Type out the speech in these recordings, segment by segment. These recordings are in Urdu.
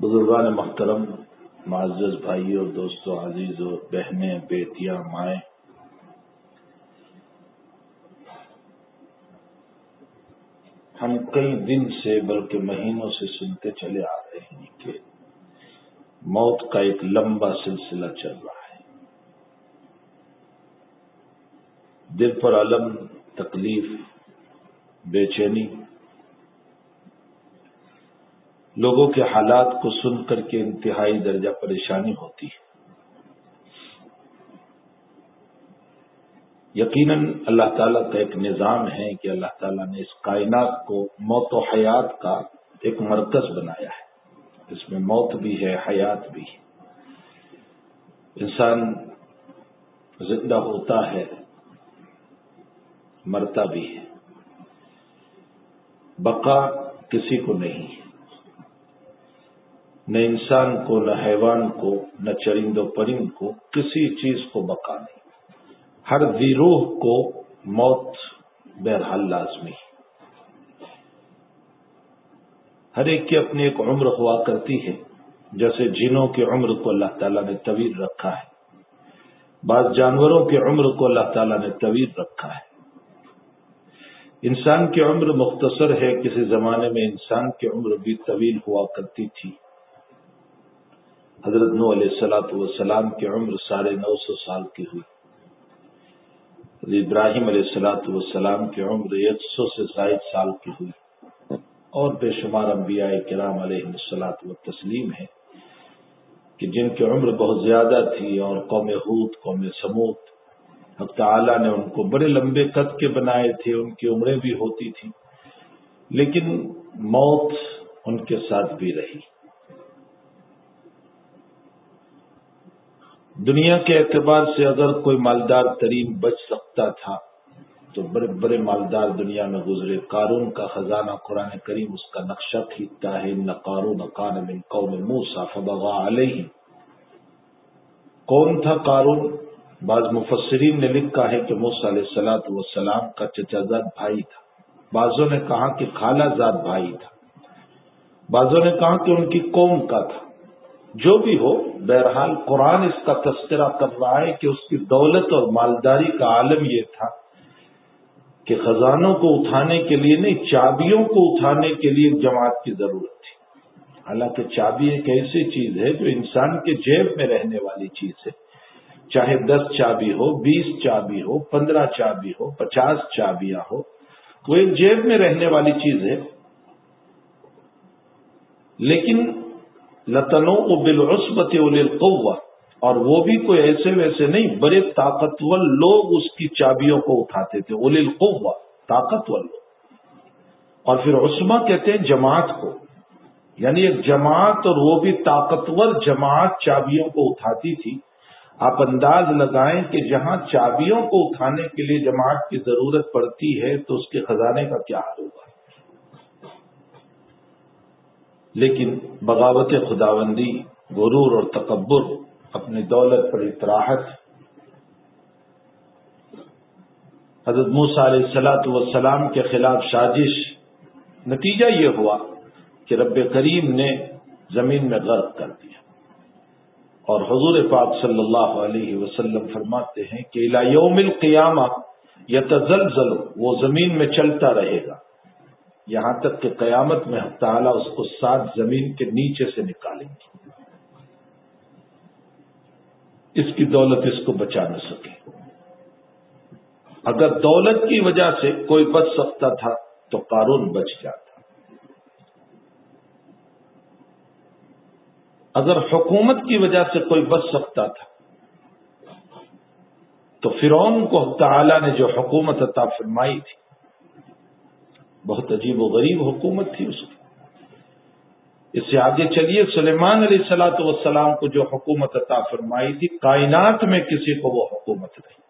بزرگان محترم، معزز بھائی اور دوستوں، عزیز و بہنیں، بیٹیاں، مائیں، ہم کئی دن سے بلکہ مہینوں سے سنتے چلے آ رہے ہیں کہ موت کا ایک لمبا سلسلہ چل رہا ہے۔ دل پر الم، تکلیف، بے چینی، لوگوں کے حالات کو سن کر کے انتہائی درجہ پریشانی ہوتی ہے۔ یقیناً اللہ تعالیٰ کا ایک نظام ہے کہ اللہ تعالیٰ نے اس کائنات کو موت و حیات کا ایک مرکز بنایا ہے۔ اس میں موت بھی ہے، حیات بھی ہے۔ انسان زندہ ہوتا ہے، مرتا بھی ہے۔ بقا کسی کو نہیں ہے، نہ انسان کو، نہ حیوان کو، نہ چرند و پرند کو، کسی چیز کو بقا نہیں۔ ہر ذی روح کو موت بہرحال لازمی ہے۔ ہر ایک کی اپنی ایک عمر ہوا کرتی ہے، جیسے جنوں کی عمر کو اللہ تعالیٰ نے طویل رکھا ہے، بعض جانوروں کی عمر کو اللہ تعالیٰ نے طویل رکھا ہے۔ انسان کی عمر مختصر ہے، کسی زمانے میں انسان کی عمر بھی طویل ہوا کرتی تھی۔ حضرت نوح علیہ السلام کی عمر 950 سال کی ہوئی۔ ابراہیم علیہ السلام کی عمر 100 سے زائد سال کی ہوئی، اور بے شمار انبیاء کرام علیہ الصلوۃ والتسلیم ہیں کہ جن کی عمر بہت زیادہ تھی، اور قوم ہود، قوم سمود، حق تعالیٰ نے ان کو بڑے لمبے قد کے بنائے تھے، ان کی عمریں بھی ہوتی تھی، لیکن موت ان کے ساتھ بھی رہی۔ دنیا کے اعتبار سے اگر کوئی مالدار ترین بچ سکتا تھا تو بڑے بڑے مالدار دنیا میں گزرے۔ قارون کا خزانہ قرآن کریم اس کا نقشہ کھینچتا ہے، ان قارون کان من قوم موسیٰ فبغى علیہم۔ کون تھا قارون؟ بعض مفسرین نے لکھا ہے کہ موسیٰ علیہ السلام کا چچا زاد بھائی تھا، بعضوں نے کہا کہ خالہ زاد بھائی تھا، بعضوں نے کہا کہ ان کی قوم کا تھا۔ جو بھی ہو، بہرحال قرآن اس کا تذکرہ کر رہا ہے کہ اس کی دولت اور مالداری کا عالم یہ تھا کہ خزانوں کو اٹھانے کے لیے نہیں، چابیوں کو اٹھانے کے لیے جماعت کی ضرورت تھی۔ حالانکہ چابی ایک ایسی چیز ہے جو انسان کے جیب میں رہنے والی چیز ہے، چاہے 10 چابی ہو، 20 چابی ہو، 15 چابی ہو، 50 چابیاں ہو، وہ ایک جیب میں رہنے والی چیز ہے۔ لیکن لَتَنُوءُ بِالْعُصْبَةِ أُولِي الْقُوَّةِ، اور وہ بھی کوئی ایسے ویسے نہیں، بڑے طاقتور لوگ اس کی چابیوں کو اٹھاتے تھے۔ اولی القوہ، طاقتور لوگ۔ اور پھر عصبہ کہتے ہیں جماعت کو، یعنی ایک جماعت، اور وہ بھی طاقتور جماعت چابیوں کو اٹھاتی تھی۔ آپ انداز لگائیں کہ جہاں چابیوں کو اٹھانے کے لیے جماعت کی ضرورت پڑتی ہے تو اس کے خزانے کا کیا حال ہوگا۔ لیکن بغاوت خداوندی، غرور اور تکبر، اپنی دولت پر اطراحت، حضرت موسیٰ علیہ السلام کے خلاف سازش، نتیجہ یہ ہوا کہ رب کریم نے زمین میں غرق کر دیا۔ اور حضور پاک صلی اللہ علیہ وسلم فرماتے ہیں کہ الی یوم القیامہ یتزلزل، وہ زمین میں چلتا رہے گا یہاں تک کہ قیامت میں حق تعالیٰ اس کو 7 زمین کے نیچے سے نکالیں گے۔ اس کی دولت اس کو بچا نہ سکے۔ اگر دولت کی وجہ سے کوئی بچ سکتا تھا تو قارون بچ جاتا۔ اگر حکومت کی وجہ سے کوئی بچ سکتا تھا تو فرعون کو حق تعالیٰ نے جو حکومت عطا فرمائی تھی، بہت عجیب و غریب حکومت تھی اس کی۔ اس سے آگے چلیے، سلیمان علیہ السلام کو جو حکومت عطا فرمائی تھی، کائنات میں کسی کو وہ حکومت نہیں۔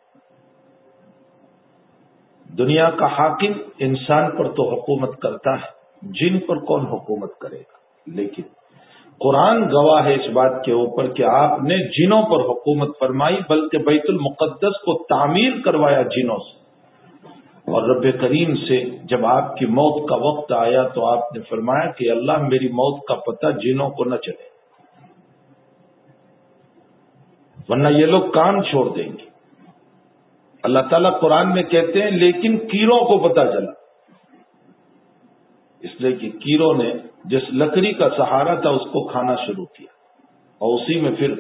دنیا کا حاکم انسان پر تو حکومت کرتا ہے، جن پر کون حکومت کرے گا؟ لیکن قرآن گواہ ہے اس بات کے اوپر کہ آپ نے جنوں پر حکومت فرمائی، بلکہ بیت المقدس کو تعمیر کروایا جنوں سے۔ اور رب کریم سے جب آپ کی موت کا وقت آیا تو آپ نے فرمایا کہ اللہ میری موت کا پتہ جنوں کو نہ چلے، ورنہ یہ لوگ کام چھوڑ دیں گے۔ اللہ تعالیٰ قرآن میں کہتے ہیں لیکن کیڑوں کو پتہ چلا، اس لیے کہ کیڑوں نے جس لکڑی کا سہارا تھا اس کو کھانا شروع کیا، اور اسی میں پھر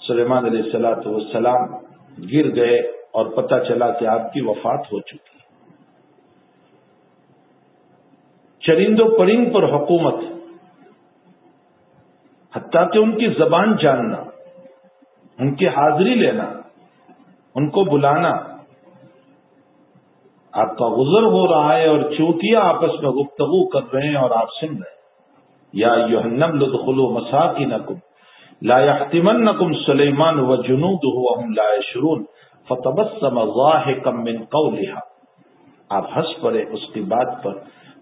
سلیمان علیہ السلام گر گئے اور پتہ چلا کہ آپ کی وفات ہو چکی ہے۔ چرند و پرند پر حکومت، حتیٰ کہ ان کی زبان جاننا، ان کی حاضری لینا، ان کو بلانا۔ آپ کا گزر ہو رہا ہے اور چوتیا آپس میں گفتگو کر رہے ہیں اور آپ سن رہے ہیں۔ یا ایھا النمل ادخلوا مساکنکم لا یحطمنکم سلیمان وجنودہ وہم لا یشعرون فتبسم ضاحکا من قولہا۔ آپ ہنس پڑے اس کی بات پر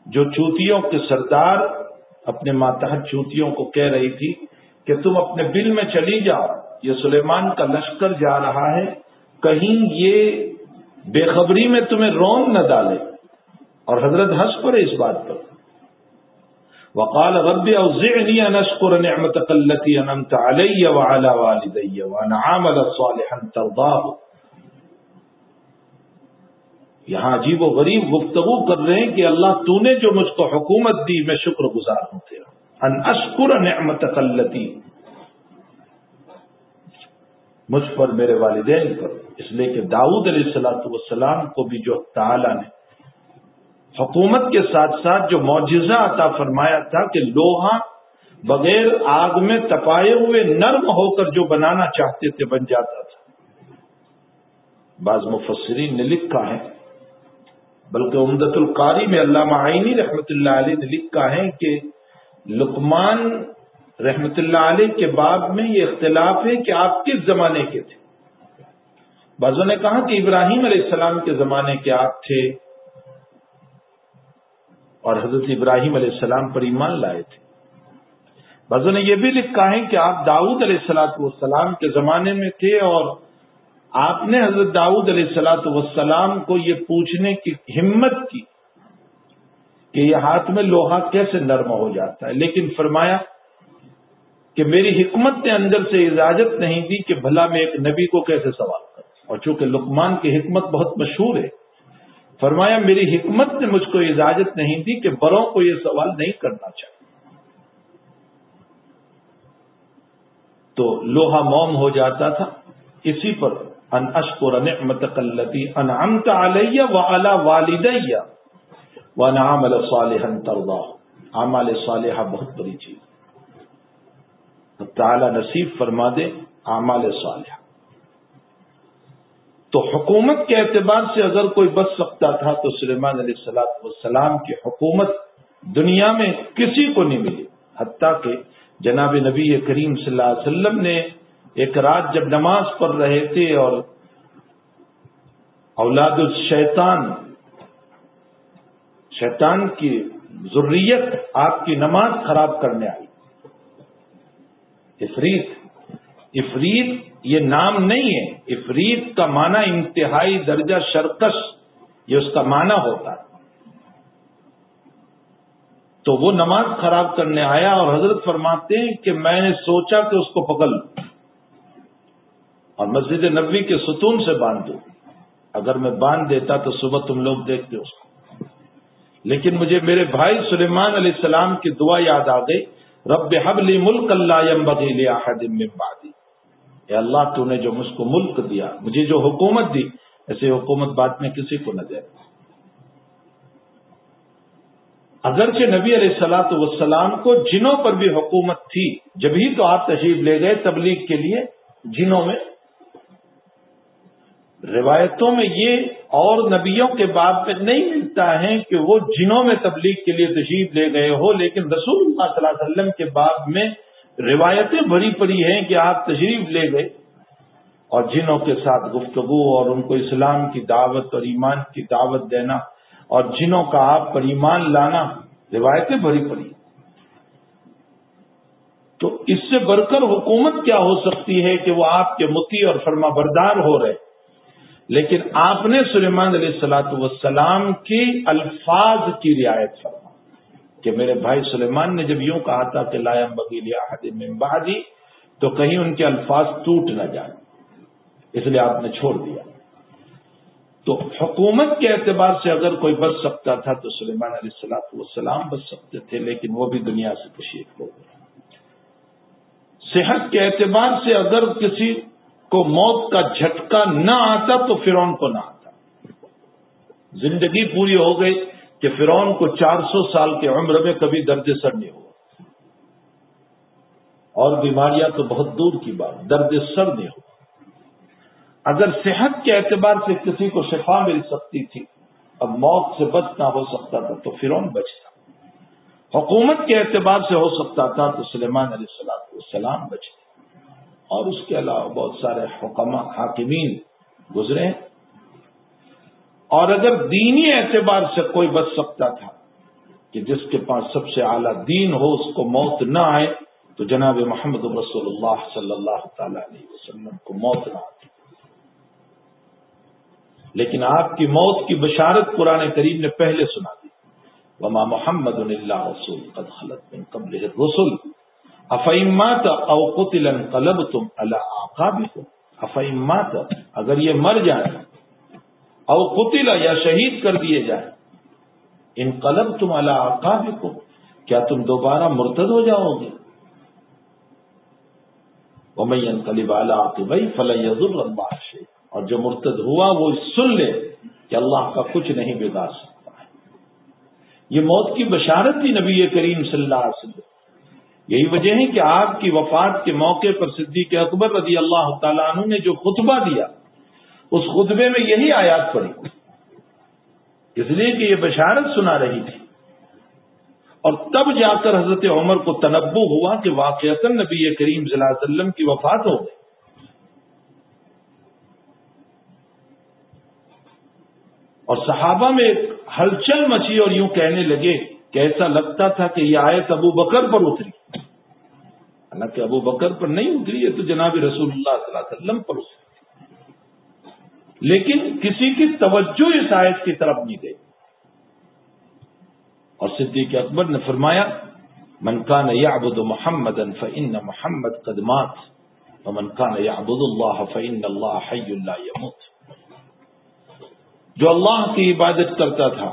جو چوتیوں کے سردار اپنے ماتحت چوتیوں کو کہہ رہی تھی کہ تم اپنے بل میں چلی جاؤ، یہ سلیمان کا لشکر جا رہا ہے، کہیں یہ بے خبری میں تمہیں رون نہ ڈالے۔ اور حضرت ہنس پڑے اس بات پر۔ وقال رب اوزعنی ان اشکر نعمتک التی انعمت علی وعلی والدی وان اعمل صالحا ترضاہ۔ یہاں عجیب و غریب گفتگو کر رہے ہیں کہ اللہ تو نے جو مجھ کو حکومت دی میں شکر گزار ہوں تیرا، ان اشکر نعمتک التی، مجھ پر میرے والدین پر، اس لیے کہ داؤد علیہ السلام کو بھی جو تعالیٰ نے حکومت کے ساتھ ساتھ جو معجزہ عطا فرمایا تھا کہ لوہا بغیر آگ میں تپائے ہوئے نرم ہو کر جو بنانا چاہتے تھے بن جاتا تھا۔ بعض مفسرین نے لکھا ہے، بلکہ عمدۃ القاری میں علامہ عینی رحمۃ اللہ علیہ نے لکھا ہے کہ لقمان رحمۃ اللہ علیہ کے باب میں یہ اختلاف ہے کہ آپ کس زمانے کے تھے۔ بعضوں نے کہا کہ ابراہیم علیہ السلام کے زمانے کے آپ تھے اور حضرت ابراہیم علیہ السلام پر ایمان لائے تھے۔ بعضوں نے یہ بھی لکھا ہے کہ آپ داؤد علیہ السلام کے زمانے میں تھے اور آپ نے حضرت داؤد علیہ السلام کو یہ پوچھنے کی ہمت کی کہ یہ ہاتھ میں لوہا کیسے نرم ہو جاتا ہے، لیکن فرمایا کہ میری حکمت نے اندر سے اجازت نہیں دی کہ بھلا میں ایک نبی کو کیسے سوال کروں، اور چونکہ لقمان کی حکمت بہت مشہور ہے، فرمایا میری حکمت نے مجھ کو اجازت نہیں دی کہ بڑوں کو یہ سوال نہیں کرنا چاہیے۔ تو لوہا موم ہو جاتا تھا، اسی پر ان اشکر نعمتک التی انعمت علی وعلی والدی وان اعمل صالحا ترضاہ۔ اعمال صالحہ بہت بڑی چیز، تعالی نصیب فرما دے اعمال صالحہ۔ تو حکومت کے اعتبار سے اگر کوئی بچ سکتا تھا تو سلیمان علیہ السلام کی حکومت دنیا میں کسی کو نہیں ملی، حتیٰ کہ جناب نبی کریم صلی اللہ علیہ وسلم نے ایک رات جب نماز پڑھ رہے تھے اور اولاد الشیطان، شیطان کی ذریت آپ کی نماز خراب کرنے آئی۔ افریت یہ نام نہیں ہے، افریت کا معنی انتہائی درجہ شرکش، یہ اس کا معنی ہوتا ہے۔ تو وہ نماز خراب کرنے آیا اور حضرت فرماتے ہیں کہ میں نے سوچا کہ اس کو پکڑ لوں اور مسجد نبوی کے ستون سے باندھ دوں، اگر میں باندھ دیتا تو صبح تم لوگ دیکھتے اس کو، لیکن مجھے میرے بھائی سلیمان علیہ السلام کی دعا یاد آ گئی، رب هب لی ملکا لا ينبغی لأحد من بعدی۔ اے اللہ تو نے جو مجھ کو ملک دیا، مجھے جو حکومت دی، ایسے حکومت بعد میں کسی کو نہ دے۔ اگرچہ نبی علیہ الصلوۃ والسلام کو جنوں پر بھی حکومت تھی، جبھی تو آپ تشریف لے گئے تبلیغ کے لیے جنوں میں۔ روایتوں میں یہ اور نبیوں کے باب میں نہیں ملتا ہے کہ وہ جنوں میں تبلیغ کے لیے تشریف لے گئے ہو، لیکن رسول اللہ صلی اللہ علیہ وسلم کے باب میں روایتیں بھری پڑی ہیں کہ آپ تشریف لے گئے اور جنوں کے ساتھ گفتگو اور ان کو اسلام کی دعوت اور ایمان کی دعوت دینا اور جنوں کا آپ پر ایمان لانا، روایتیں بھری پڑی۔ تو اس سے بڑھ کر حکومت کیا ہو سکتی ہے کہ وہ آپ کے مطیع اور فرما بردار ہو رہے، لیکن آپ نے سلیمان علیہ السلام کی الفاظ کی رعایت فرما کہ میرے بھائی سلیمان نے جب یوں کہا تھا کہ لا ينبغي لأحد من بعدی، تو کہیں ان کے الفاظ ٹوٹ نہ جائیں، اس لیے آپ نے چھوڑ دیا۔ تو حکومت کے اعتبار سے اگر کوئی بچ سکتا تھا تو سلیمان علیہ السلام بچ سکتے تھے، لیکن وہ بھی دنیا سے تشریف ہو گئے۔ صحت کے اعتبار سے اگر کسی کو موت کا جھٹکا نہ آتا تو فرعون کو نہ آتا۔ زندگی پوری ہو گئی کہ فرعون کو 400 سال کے عمر میں کبھی درد سر نہیں ہوا، اور بیماریاں تو بہت دور کی بات، درد سر نہیں ہوا۔ اگر صحت کے اعتبار سے کسی کو شفا مل سکتی تھی، اب موت سے بچنا ہو سکتا تھا تو فرعون بچتا، حکومت کے اعتبار سے ہو سکتا تھا تو سلیمان علیہ السلام بچتے، اور اس کے علاوہ بہت سارے حاکمین گزرے ہیں۔ اور اگر دینی اعتبار سے کوئی بچ سکتا تھا کہ جس کے پاس سب سے اعلیٰ دین ہو، اس کو موت نہ آئے، تو جناب محمد رسول اللہ صلی اللہ تعالی علیہ وسلم کو موت نہ آتی۔ لیکن آپ کی موت کی بشارت قرآن کریم نے پہلے سنا دی، وما محمد الا رسول قد خلت من قبلہ الرسل افئن مات او قتل انقلبتم علی اعقابکم۔ افئن مات، اگر یہ مر جائے، او قتل، یا شہید کر دیے جائیں، انقلبتم علی اعقابکم، کیا تم دوبارہ مرتد ہو جاؤ گے؟ ومن ينقلب على عقبیہ فلن یضر اللہ شیئا، اور جو مرتد ہوا وہ سن لے کہ اللہ کا کچھ نہیں بگاڑ سکتا ہے۔ یہ موت کی بشارت تھی نبی کریم صلی اللہ علیہ وسلم۔ یہی وجہ ہے کہ آپ کی وفات کے موقع پر صدیق اکبر رضی اللہ تعالیٰ عنہ نے جو خطبہ دیا، اس خطبے میں یہی آیات پڑھی، اس لیے کہ یہ بشارت سنا رہی تھی۔ اور تب جا کر حضرت عمر کو تنبؤ ہوا کہ واقعتاً نبی کریم صلی اللہ علیہ وسلم کی وفات ہو گئی۔ اور صحابہ میں ایک ہلچل مچی اور یوں کہنے لگے کہ ایسا لگتا تھا کہ یہ آیت ابو بکر پر اتری، حالانکہ ابو بکر پر نہیں اتری، یہ تو جناب رسول اللہ صلی اللہ علیہ وسلم پر اتری، لیکن کسی کی توجہ اس آیت کی طرف نہیں گئی۔ اور صدیق اکبر نے فرمایا من کان یعبد محمدا فإن محمد قد مات ومن کان یعبد اللہ فإن اللہ حی لا یموت۔ جو اللہ کی عبادت کرتا تھا،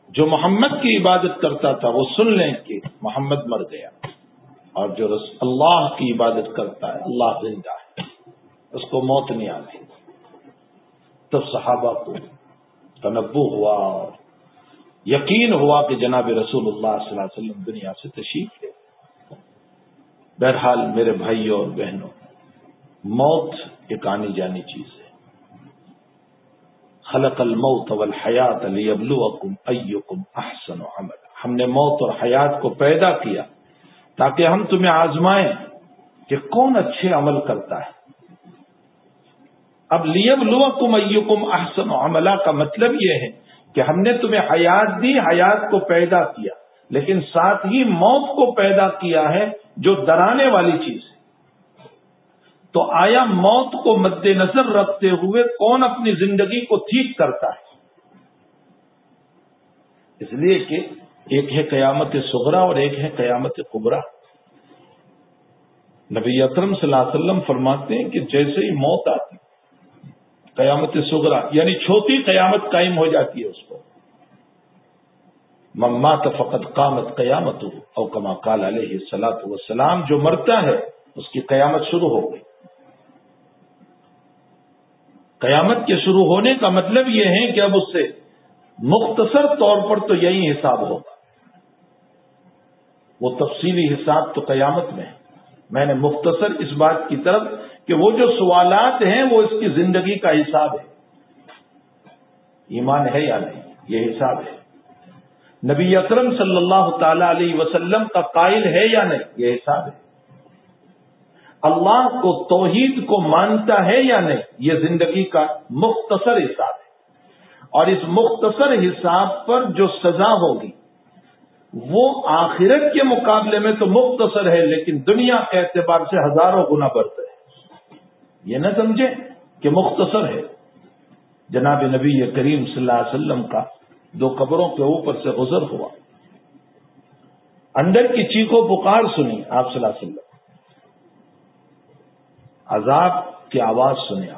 جو محمد کی عبادت کرتا تھا، وہ سن لیں کہ محمد مر گیا، اور جو اللہ کی عبادت کرتا ہے اللہ زندہ ہے، اس کو موت نہیں آتی۔ تب صحابہ کو تنبؤ ہوا اور یقین ہوا کہ جناب رسول اللہ صلی اللہ علیہ وسلم دنیا سے تشریف لے۔ بہرحال میرے بھائیوں اور بہنوں، موت ایک آنی جانی چیز ہے۔ خلق الموت والحیات لیبلوکم ایکم احسن عملا، ہم نے موت اور حیات کو پیدا کیا تاکہ ہم تمہیں آزمائیں کہ کون اچھے عمل کرتا ہے۔ اب لیبلوکم ایکم احسن عملا کا مطلب یہ ہے کہ ہم نے تمہیں حیات دی، حیات کو پیدا کیا، لیکن ساتھ ہی موت کو پیدا کیا ہے جو ڈرانے والی چیز ہے۔ تو آیا موت کو مد نظر رکھتے ہوئے کون اپنی زندگی کو ٹھیک کرتا ہے؟ اس لیے کہ ایک ہے قیامت صغریٰ اور ایک ہے قیامت کبریٰ۔ نبی اکرم صلی اللہ علیہ وسلم فرماتے ہیں کہ جیسے ہی موت آتی، قیامت صغریٰ یعنی چھوٹی قیامت قائم ہو جاتی ہے اس کو۔ من مات فقد قامت قیامتہ او کما قال علیہ الصلوۃ والسلام، جو مرتا ہے اس کی قیامت شروع ہو گئی۔ قیامت کے شروع ہونے کا مطلب یہ ہے کہ اب اس سے مختصر طور پر تو یہی حساب ہوگا، وہ تفصیلی حساب تو قیامت میں ہے۔ میں نے مختصر اس بات کی طرف کہ وہ جو سوالات ہیں وہ اس کی زندگی کا حساب ہے، ایمان ہے یا نہیں، یہ حساب ہے۔ نبی اکرم صلی اللہ تعالی علیہ وسلم کا قائل ہے یا نہیں، یہ حساب ہے۔ اللہ کو، توحید کو مانتا ہے یا نہیں، یہ زندگی کا مختصر حساب ہے۔ اور اس مختصر حساب پر جو سزا ہوگی وہ آخرت کے مقابلے میں تو مختصر ہے، لیکن دنیا کے اعتبار سے ہزاروں گنا بڑھتا ہے۔ یہ نہ سمجھے کہ مختصر ہے، جناب نبی کریم صلی اللہ علیہ وسلم کا 2 قبروں کے اوپر سے گزر ہوا، اندر کی چیخو پکار سنی آپ صلی اللہ علیہ وسلم، عذاب کی آواز سنی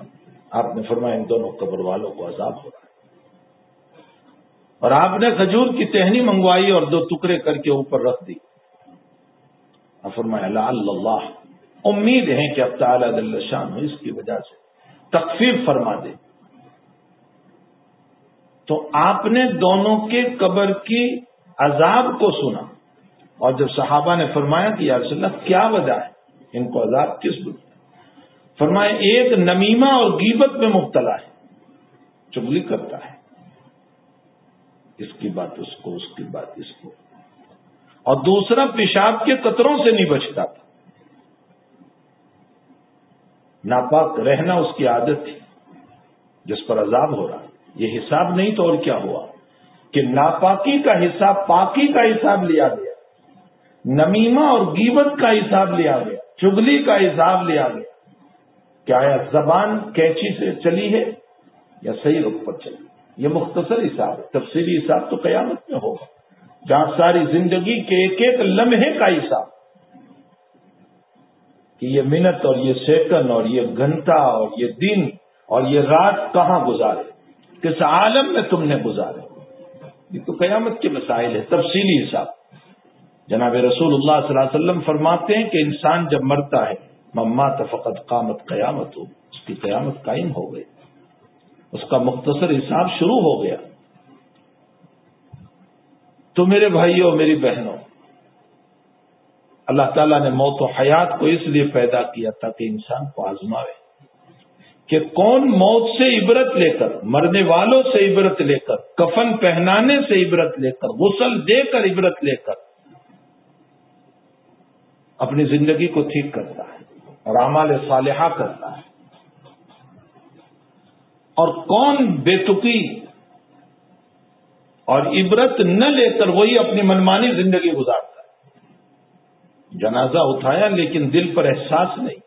آپ نے فرمایا ان دونوں قبر والوں کو عذاب ہو رہا ہے، اور آپ نے کھجور کی ٹہنی منگوائی اور 2 ٹکڑے کر کے اوپر رکھ دی، اور فرمایا لعل اللہ، امید ہے کہ اب تعالیٰ جل شانہ اس کی وجہ سے تخفیف فرما دے۔ تو آپ نے دونوں کے قبر کی عذاب کو سنا، اور جب صحابہ نے فرمایا کہ یا رسول اللہ کیا وجہ ہے، ان کو عذاب کس بات؟ فرمایا ایک نمیمہ اور غیبت میں مبتلا ہے، چغلی کرتا ہے، اس کی بات اس کو، اس کی بات اس کو، اور دوسرا پیشاب کے قطروں سے نہیں بچتا تھا، ناپاک رہنا اس کی عادت تھی جس پر عذاب ہو رہا۔ یہ حساب نہیں تو اور کیا ہوا کہ ناپاکی کا حساب پاکی کا حساب لیا گیا، نمیمہ اور غیبت کا حساب لیا گیا، چغلی کا حساب لیا گیا۔ کیا زبان کینچی سے چلی ہے یا صحیح رخ پر چلی؟ یہ مختصر حساب ہے، تفصیلی حساب تو قیامت میں ہوگا، جہاں ساری زندگی کے ایک ایک لمحے کا حساب، کہ یہ منٹ اور یہ سیکنڈ اور یہ گھنٹہ اور یہ دن اور یہ رات کہاں گزارے، کس عالم میں تم نے گزارے، یہ تو قیامت کے مسائل ہے، تفصیلی حساب۔ جناب رسول اللہ صلی اللہ علیہ وسلم فرماتے ہیں کہ انسان جب مرتا ہے مات فقط قامت قیامت ہو، اس کی قیامت قائم ہو گئی، اس کا مختصر حساب شروع ہو گیا۔ تو میرے بھائیوں میری بہنوں، اللہ تعالیٰ نے موت و حیات کو اس لیے پیدا کیا تاکہ انسان کو آزمائے کہ کون موت سے عبرت لے کر، مرنے والوں سے عبرت لے کر، کفن پہنانے سے عبرت لے کر، غسل دے کر عبرت لے کر اپنی زندگی کو ٹھیک کرتا ہے اور اعمال صالحہ کرتا ہے، اور کون بے تقی اور عبرت نہ لے کر وہی اپنی منمانی زندگی گزارتا ہے۔ جنازہ اٹھایا لیکن دل پر احساس نہیں،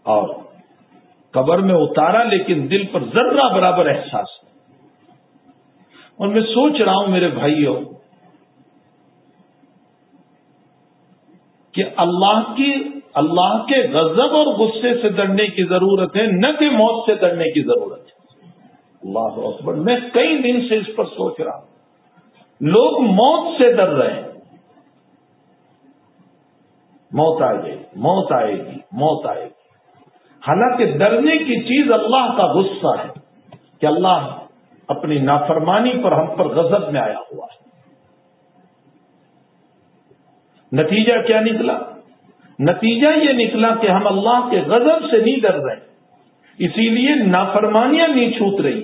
اور قبر میں اتارا لیکن دل پر ذرہ برابر احساس نہیں۔ اور میں سوچ رہا ہوں میرے بھائیوں کہ اللہ کے غضب اور غصے سے ڈرنے کی ضرورت ہے، نہ کہ موت سے ڈرنے کی ضرورت ہے۔ اللہ اکبر، میں کئی دن سے اس پر سوچ رہا ہوں، لوگ موت سے ڈر رہے ہیں، موت آئے گی، موت آئے گی، موت آئے گی، حالانکہ ڈرنے کی چیز اللہ کا غصہ ہے کہ اللہ اپنی نافرمانی پر ہم پر غضب میں آیا ہوا ہے۔ نتیجہ کیا نکلا؟ نتیجہ یہ نکلا کہ ہم اللہ کے غضب سے نہیں ڈر رہے، اسی لیے نافرمانیاں نہیں چھوٹ رہی،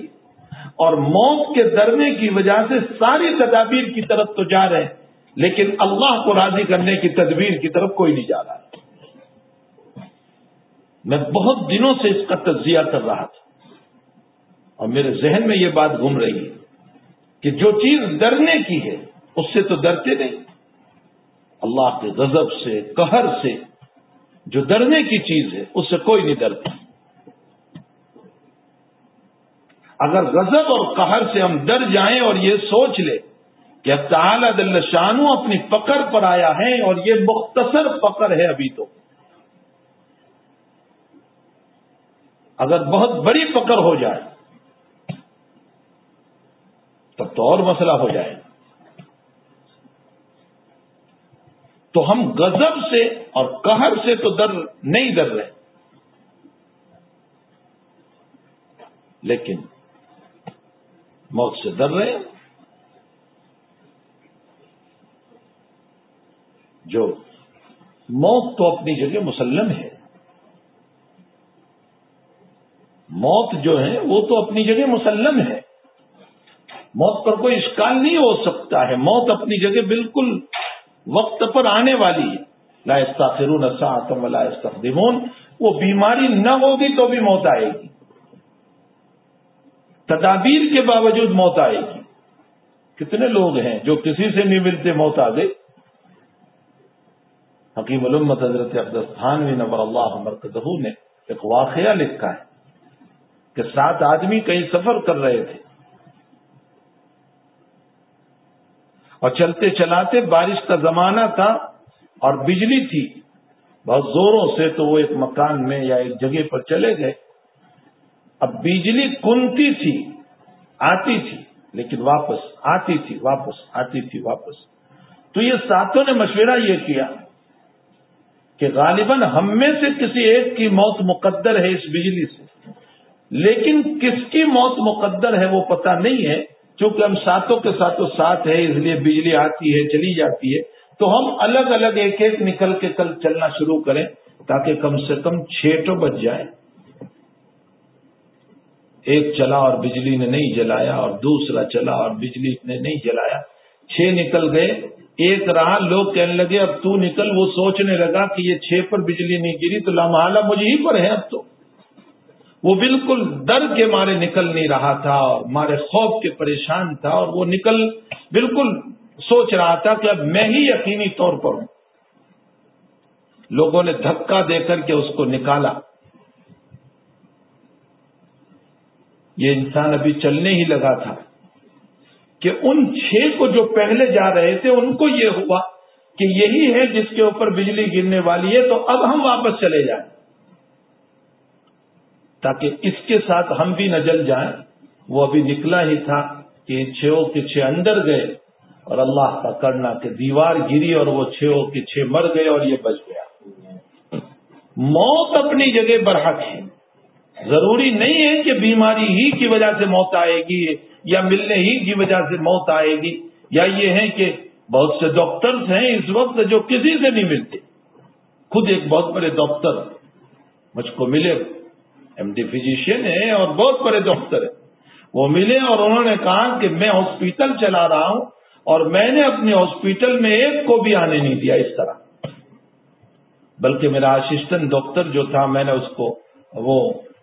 اور موت کے ڈرنے کی وجہ سے ساری تدابیر کی طرف تو جا رہے ہیں، لیکن اللہ کو راضی کرنے کی تدبیر کی طرف کوئی نہیں جا رہا۔ میں بہت دنوں سے اس کا تجزیہ کر رہا تھا، اور میرے ذہن میں یہ بات گھوم رہی ہے کہ جو چیز ڈرنے کی ہے اس سے تو ڈرتے نہیں، اللہ کے غضب سے، قہر سے جو ڈرنے کی چیز ہے اس سے کوئی نہیں ڈرتا۔ اگر غضب اور قہر سے ہم ڈر جائیں اور یہ سوچ لیں کہ اب تعالیٰ جل شانہ اپنی پکڑ پر آیا ہے، اور یہ مختصر پکڑ ہے ابھی تو، اگر بہت بڑی پکڑ ہو جائے تب تو اور مسئلہ ہو جائے، تو ہم غضب سے اور قہر سے تو نہیں ڈر رہے، لیکن موت سے ڈر رہے ہیں۔ جو موت تو اپنی جگہ مسلم ہے، موت جو ہے وہ تو اپنی جگہ مسلم ہے، موت پر کوئی اشکال نہیں ہو سکتا ہے، موت اپنی جگہ بالکل وقت پر آنے والی ہے، لا یستاخرون ساعۃ ولا یستقدمون، وہ بیماری نہ ہوگی تو بھی موت آئے گی، تدابیر کے باوجود موت آئے گی۔ کتنے لوگ ہیں جو کسی سے نہیں ملتے موت آ گئی، حکیم الامت حضرت اقدس تھانوی نور اللہ مرکزہ نے ایک واقعہ لکھا ہے کہ 7 آدمی کہیں سفر کر رہے تھے اور چلتے چلاتے بارش کا زمانہ تھا اور بجلی تھی بہت زوروں سے، تو وہ ایک مکان میں یا ایک جگہ پر چلے گئے۔ اب بجلی کنتی تھی، آتی تھی لیکن واپس آتی تھی، واپس آتی تھی، واپس۔ تو یہ 7 نے مشورہ یہ کیا کہ غالباً ہم میں سے کسی ایک کی موت مقدر ہے اس بجلی سے، لیکن کس کی موت مقدر ہے وہ پتہ نہیں ہے، چونکہ ہم 7 کے ساتھ ہے اس لیے بجلی آتی ہے چلی جاتی ہے، تو ہم الگ الگ ایک ایک نکل کے کل چلنا شروع کریں تاکہ کم سے کم 6 تو بچ جائے۔ ایک چلا اور بجلی نے نہیں جلایا، اور دوسرا چلا اور بجلی نے نہیں جلایا، 6 نکل گئے، ایک رہا۔ لوگ کہنے لگے اب تو نکل، وہ سوچنے لگا کہ یہ 6 پر بجلی نہیں گری تو لامحالہ مجھ ہی پر ہے اب تو۔ وہ بالکل ڈر کے مارے نکل نہیں رہا تھا اور مارے خوف کے پریشان تھا، اور وہ نکل بالکل سوچ رہا تھا کہ اب میں ہی یقینی طور پر ہوں۔ لوگوں نے دھکا دے کر کے اس کو نکالا۔ یہ انسان ابھی چلنے ہی لگا تھا کہ ان 6 کو جو پہلے جا رہے تھے ان کو یہ ہوا کہ یہی ہے جس کے اوپر بجلی گرنے والی ہے، تو اب ہم واپس چلے جائیں تاکہ اس کے ساتھ ہم بھی نہ جل جائیں۔ وہ ابھی نکلا ہی تھا کہ 6 کے 6 اندر گئے، اور اللہ کا کرنا کہ دیوار گری اور وہ 6 کے 6 مر گئے اور یہ بچ گیا۔ موت اپنی جگہ برحق ہے، ضروری نہیں ہے کہ بیماری ہی کی وجہ سے موت آئے گی یا ملنے ہی کی وجہ سے موت آئے گی، یا یہ ہے کہ بہت سے ڈاکٹرز ہیں اس وقت جو کسی سے نہیں ملتے۔ خود ایک بہت بڑے ڈاکٹر مجھ کو ملے، ایم ڈی فزیشین ہے اور بہت بڑے ڈاکٹر ہیں، وہ ملے اور انہوں نے کہا کہ میں ہاسپٹل چلا رہا ہوں اور میں نے اپنے ہاسپٹل میں ایک کو بھی آنے نہیں دیا اس طرح، بلکہ میرا اسسٹنٹ ڈاکٹر جو تھا میں نے اس کو وہ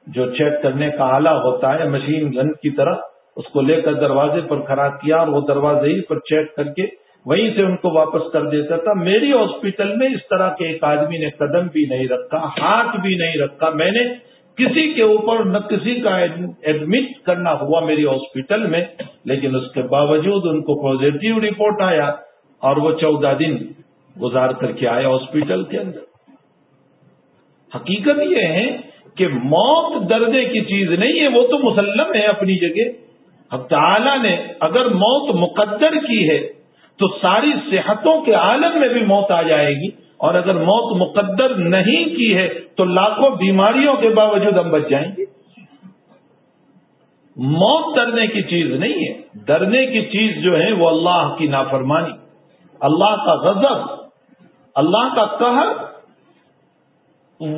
جو چیک کرنے کا آلہ ہوتا ہے مشین گن کی طرح اس کو لے کر دروازے پر کھڑا کیا، اور وہ دروازے ہی پر چیک کر کے وہیں سے ان کو واپس کر دیتا تھا۔ میری ہاسپٹل میں اس طرح کے ایک آدمی نے قدم بھی نہیں رکھا، ہاتھ بھی نہیں رکھا، میں نے کسی کے اوپر نہ کسی کا ایڈمٹ کرنا ہوا میری ہاسپٹل میں، لیکن اس کے باوجود ان کو پازیٹیو رپورٹ آیا اور وہ 14 دن گزار کر کے آئے ہاسپٹل کے اندر۔ حقیقت یہ ہے کہ موت ڈرنے کی چیز نہیں ہے، وہ تو مسلم ہے اپنی جگہ۔ حق تعالی نے اگر موت مقدر کی ہے تو ساری صحتوں کے عالم میں بھی موت آ جائے گی، اور اگر موت مقدر نہیں کی ہے تو لاکھوں بیماریوں کے باوجود ہم بچ جائیں گے۔ موت ڈرنے کی چیز نہیں ہے، ڈرنے کی چیز جو ہے وہ اللہ کی نافرمانی، اللہ کا غضب، اللہ کا قہر،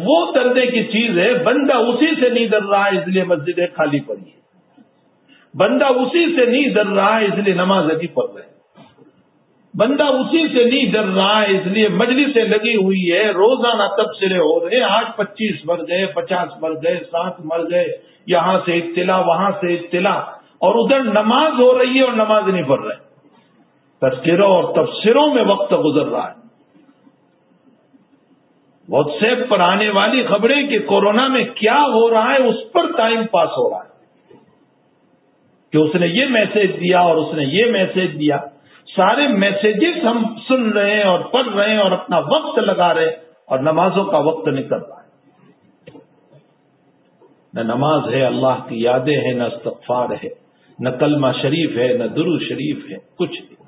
وہ ڈرنے کی چیز ہے۔ بندہ اسی سے نہیں ڈر رہا اس لیے مسجدیں خالی پڑی ہے، بندہ اسی سے نہیں ڈر رہا اس لیے نماز نہیں پڑھ رہے، بندہ اسی سے نہیں ڈر رہا اس لیے مجلسیں لگی ہوئی ہے، روزانہ تبصرے ہو رہے ہیں، آج 25 مر گئے، 50 مر گئے، 7 مر گئے، یہاں سے اطلاع وہاں سے اطلاع، اور ادھر نماز ہو رہی ہے اور نماز نہیں پڑھ رہے، تذکروں اور تبصروں میں وقت گزر رہا ہے۔ واٹس ایپ پر آنے والی خبریں کہ کورونا میں کیا ہو رہا ہے اس پر ٹائم پاس ہو رہا ہے کہ اس نے یہ میسج دیا اور اس نے یہ میسج دیا، سارے میسیجز ہم سن رہے ہیں اور پڑھ رہے ہیں اور اپنا وقت لگا رہے ہیں، اور نمازوں کا وقت نکل رہا ہے۔ نہ نماز ہے، اللہ کی یادیں ہیں، نہ استغفار ہے، نہ کلمہ شریف ہے، نہ درود شریف ہے، کچھ نہیں۔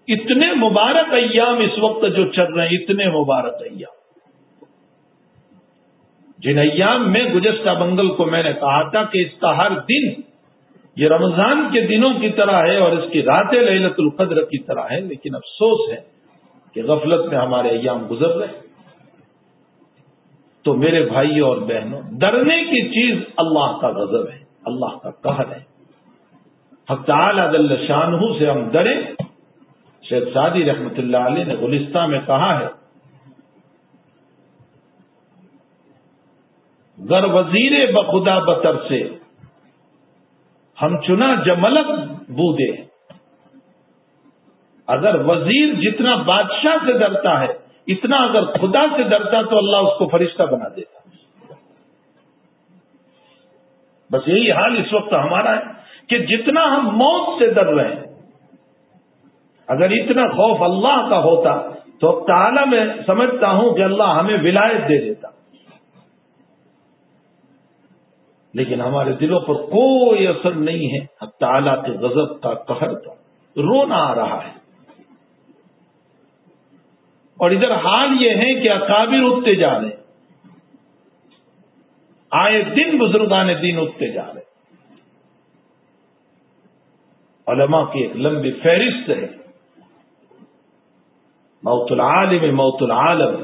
اتنے مبارک ایام اس وقت جو چل رہے ہیں، اتنے مبارک ایام، جن ایام میں گزشتہ منگل کو میں نے کہا تھا کہ اس کا ہر دن یہ رمضان کے دنوں کی طرح ہے اور اس کی راتیں لیلۃ القدر کی طرح ہے، لیکن افسوس ہے کہ غفلت میں ہمارے ایام گزر رہے۔ تو میرے بھائی اور بہنوں، ڈرنے کی چیز اللہ کا غضب ہے، اللہ کا قہر ہے۔ حق تعالی جل شانہ سے ہم ڈریں۔ شیخ سعدی رحمۃ اللہ علیہ نے گلستہ میں کہا ہے، گر وزیر بخدا بتر سے ہم چنا جملک بودے۔ اگر وزیر جتنا بادشاہ سے ڈرتا ہے اتنا اگر خدا سے ڈرتا تو اللہ اس کو فرشتہ بنا دیتا. بس یہی حال اس وقت ہمارا ہے کہ جتنا ہم موت سے ڈر رہے ہیں، اگر اتنا خوف اللہ کا ہوتا تو تعالیٰ میں سمجھتا ہوں کہ اللہ ہمیں ولایت دے دیتا. لیکن ہمارے دلوں پر کوئی اثر نہیں ہے. تعالیٰ کے غضب کا، قہر کا رونا آ رہا ہے. اور ادھر حال یہ ہے کہ اکابر اٹھتے جا رہے ہیں، آئے دن بزرگان دین اٹھتے جا رہے ہیں. علماء کی ایک لمبی فہرست ہے. موت العالم موت العالم،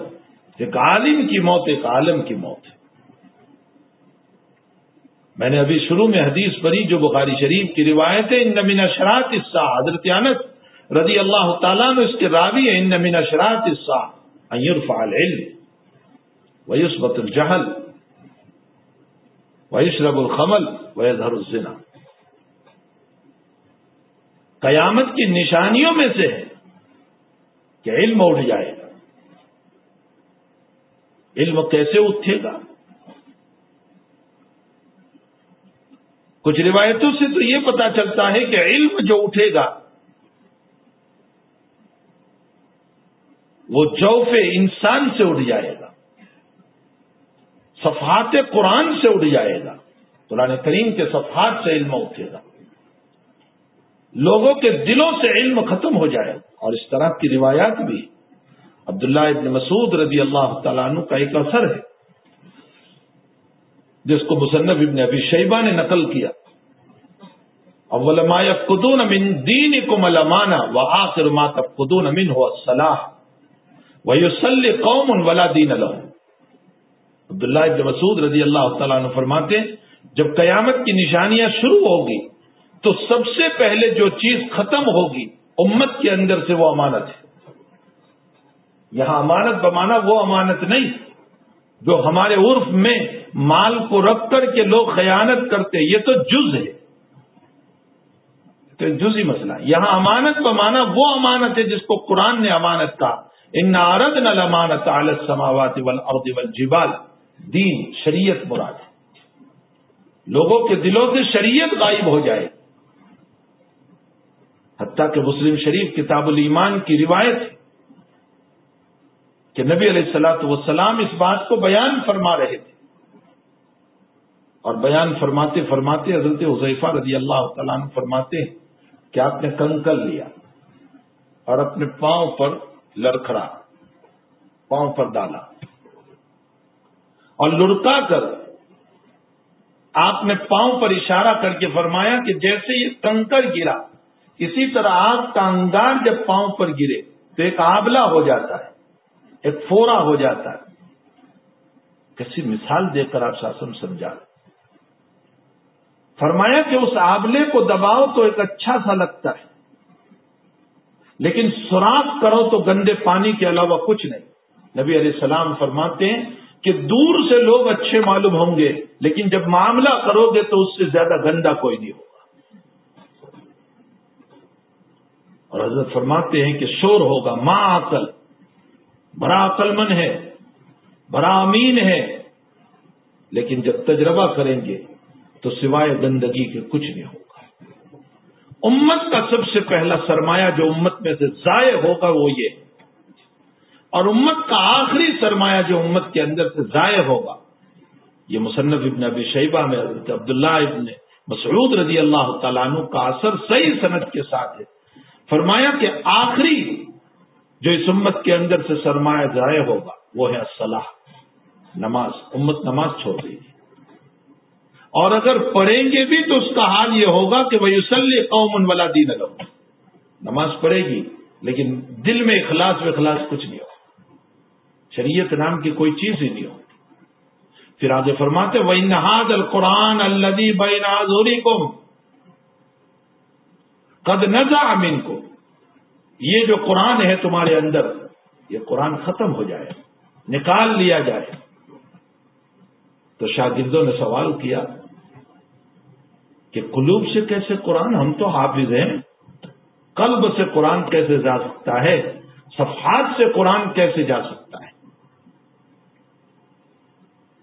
ایک عالم کی موت ایک عالم کی موت ہے. میں نے ابھی شروع میں حدیث پڑھی جو بخاری شریف کی روایت ہے، ان من اشراط الساعہ، حضرت انس رضی اللہ تعالیٰ عنہ اس کے راوی ہے، ان من اشراط الساعہ ان یرفع العلم ویثبت الجہل ویشرب الخمل ویظہر الزنا. قیامت کی نشانیوں میں سے ہے کہ علم اٹھ جائے گا. علم کیسے اٹھے گا؟ کچھ روایتوں سے تو یہ پتا چلتا ہے کہ علم جو اٹھے گا وہ جوف انسان سے اٹھ جائے گا، صفحات قرآن سے اٹھ جائے گا. قرآن کریم کے صفحات سے علم اٹھے گا. لوگوں کے دلوں سے علم ختم ہو جائے گا. اور اس طرح کی روایات بھی عبداللہ ابن مسعود رضی اللہ تعالیٰ عنہ کا ایک اثر ہے جس کو مصنف ابن ابی شیبہ نے نقل کیا. اول ما یفقدون من دینکم الامانہ وآخر ما تفقدون منہ الصلاح ویصلی قوم ولا دین لهم. عبداللہ ابن مسعود رضی اللہ تعالیٰ عنہ فرماتے ہیں جب قیامت کی نشانیاں شروع ہوگی تو سب سے پہلے جو چیز ختم ہوگی امت کے اندر سے وہ امانت ہے. یہاں امانت بمانا وہ امانت نہیں جو ہمارے عرف میں مال کو رکھ کر کے لوگ خیانت کرتے، یہ تو جز ہے، تو جزی مسئلہ. یہاں امانت بمانا وہ امانت ہے جس کو قرآن نے امانت کہا، ان عرضنا الامانۃ علی السماوات والارض والجبال. دین شریعت مراد ہے. لوگوں کے دلوں سے شریعت غائب ہو جائے. حتیٰ کہ مسلم شریف کتاب الایمان کی روایت ہے کہ نبی علیہ الصلوۃ والسلام اس بات کو بیان فرما رہے تھے، اور بیان فرماتے فرماتے حضرت حذیفہ رضی اللہ تعالیٰ عنہ فرماتے ہیں کہ آپ نے کنکر لیا اور اپنے پاؤں پر لڑکھڑا، پاؤں پر ڈالا اور لڑکا کر آپ نے پاؤں پر اشارہ کر کے فرمایا کہ جیسے یہ کنکر گرا اسی طرح آگ کا انگار جب پاؤں پر گرے تو ایک آبلہ ہو جاتا ہے، ایک فورا ہو جاتا ہے. کیسی مثال دے کر آپ شاسم سمجھا. فرمایا کہ اس آبلے کو دباؤ تو ایک اچھا سا لگتا ہے، لیکن سوراخ کرو تو گندے پانی کے علاوہ کچھ نہیں. نبی علیہ السلام فرماتے ہیں کہ دور سے لوگ اچھے معلوم ہوں گے، لیکن جب معاملہ کرو گے تو اس سے زیادہ گندا کوئی نہیں ہوگا. اور حضرت فرماتے ہیں کہ شور ہوگا، ماں عقل، بڑا عقل مند ہے، بڑا امین ہے، لیکن جب تجربہ کریں گے تو سوائے گندگی کے کچھ نہیں ہوگا. امت کا سب سے پہلا سرمایہ جو امت میں سے ضائع ہوگا وہ یہ، اور امت کا آخری سرمایہ جو امت کے اندر سے ضائع ہوگا، یہ مصنف ابن ابی شیبہ میں حضرت عبداللہ ابن مسعود رضی اللہ تعالیٰ عنہ کا اثر صحیح سند کے ساتھ ہے. فرمایا کہ آخری جو اس امت کے اندر سے سرمایہ ضائع ہوگا وہ ہے الصلاح، نماز. امت نماز چھوڑ دے گی، اور اگر پڑھیں گے بھی تو اس کا حال یہ ہوگا کہ وَيُصَلِّ قَوْمٌ وَلَا دِينَ لَهُمْ. نماز پڑھے گی لیکن دل میں اخلاص کچھ نہیں ہوگا، شریعت نام کی کوئی چیز ہی نہیں ہوگی. پھر آگے فرماتے وَإِنَّ هَذَا الْقُرْآنَ الَّذِي بَيْنَ أَظْهُرِكُمْ قَدْ نَزَعَ مِنْكُمْ. یہ جو قرآن ہے تمہارے اندر، یہ قرآن ختم ہو جائے، نکال لیا جائے. تو شاگردوں نے سوال کیا کہ قلوب سے کیسے قرآن، ہم تو حافظ ہیں، قلب سے قرآن کیسے جا سکتا ہے؟ صفحات سے قرآن کیسے جا سکتا ہے؟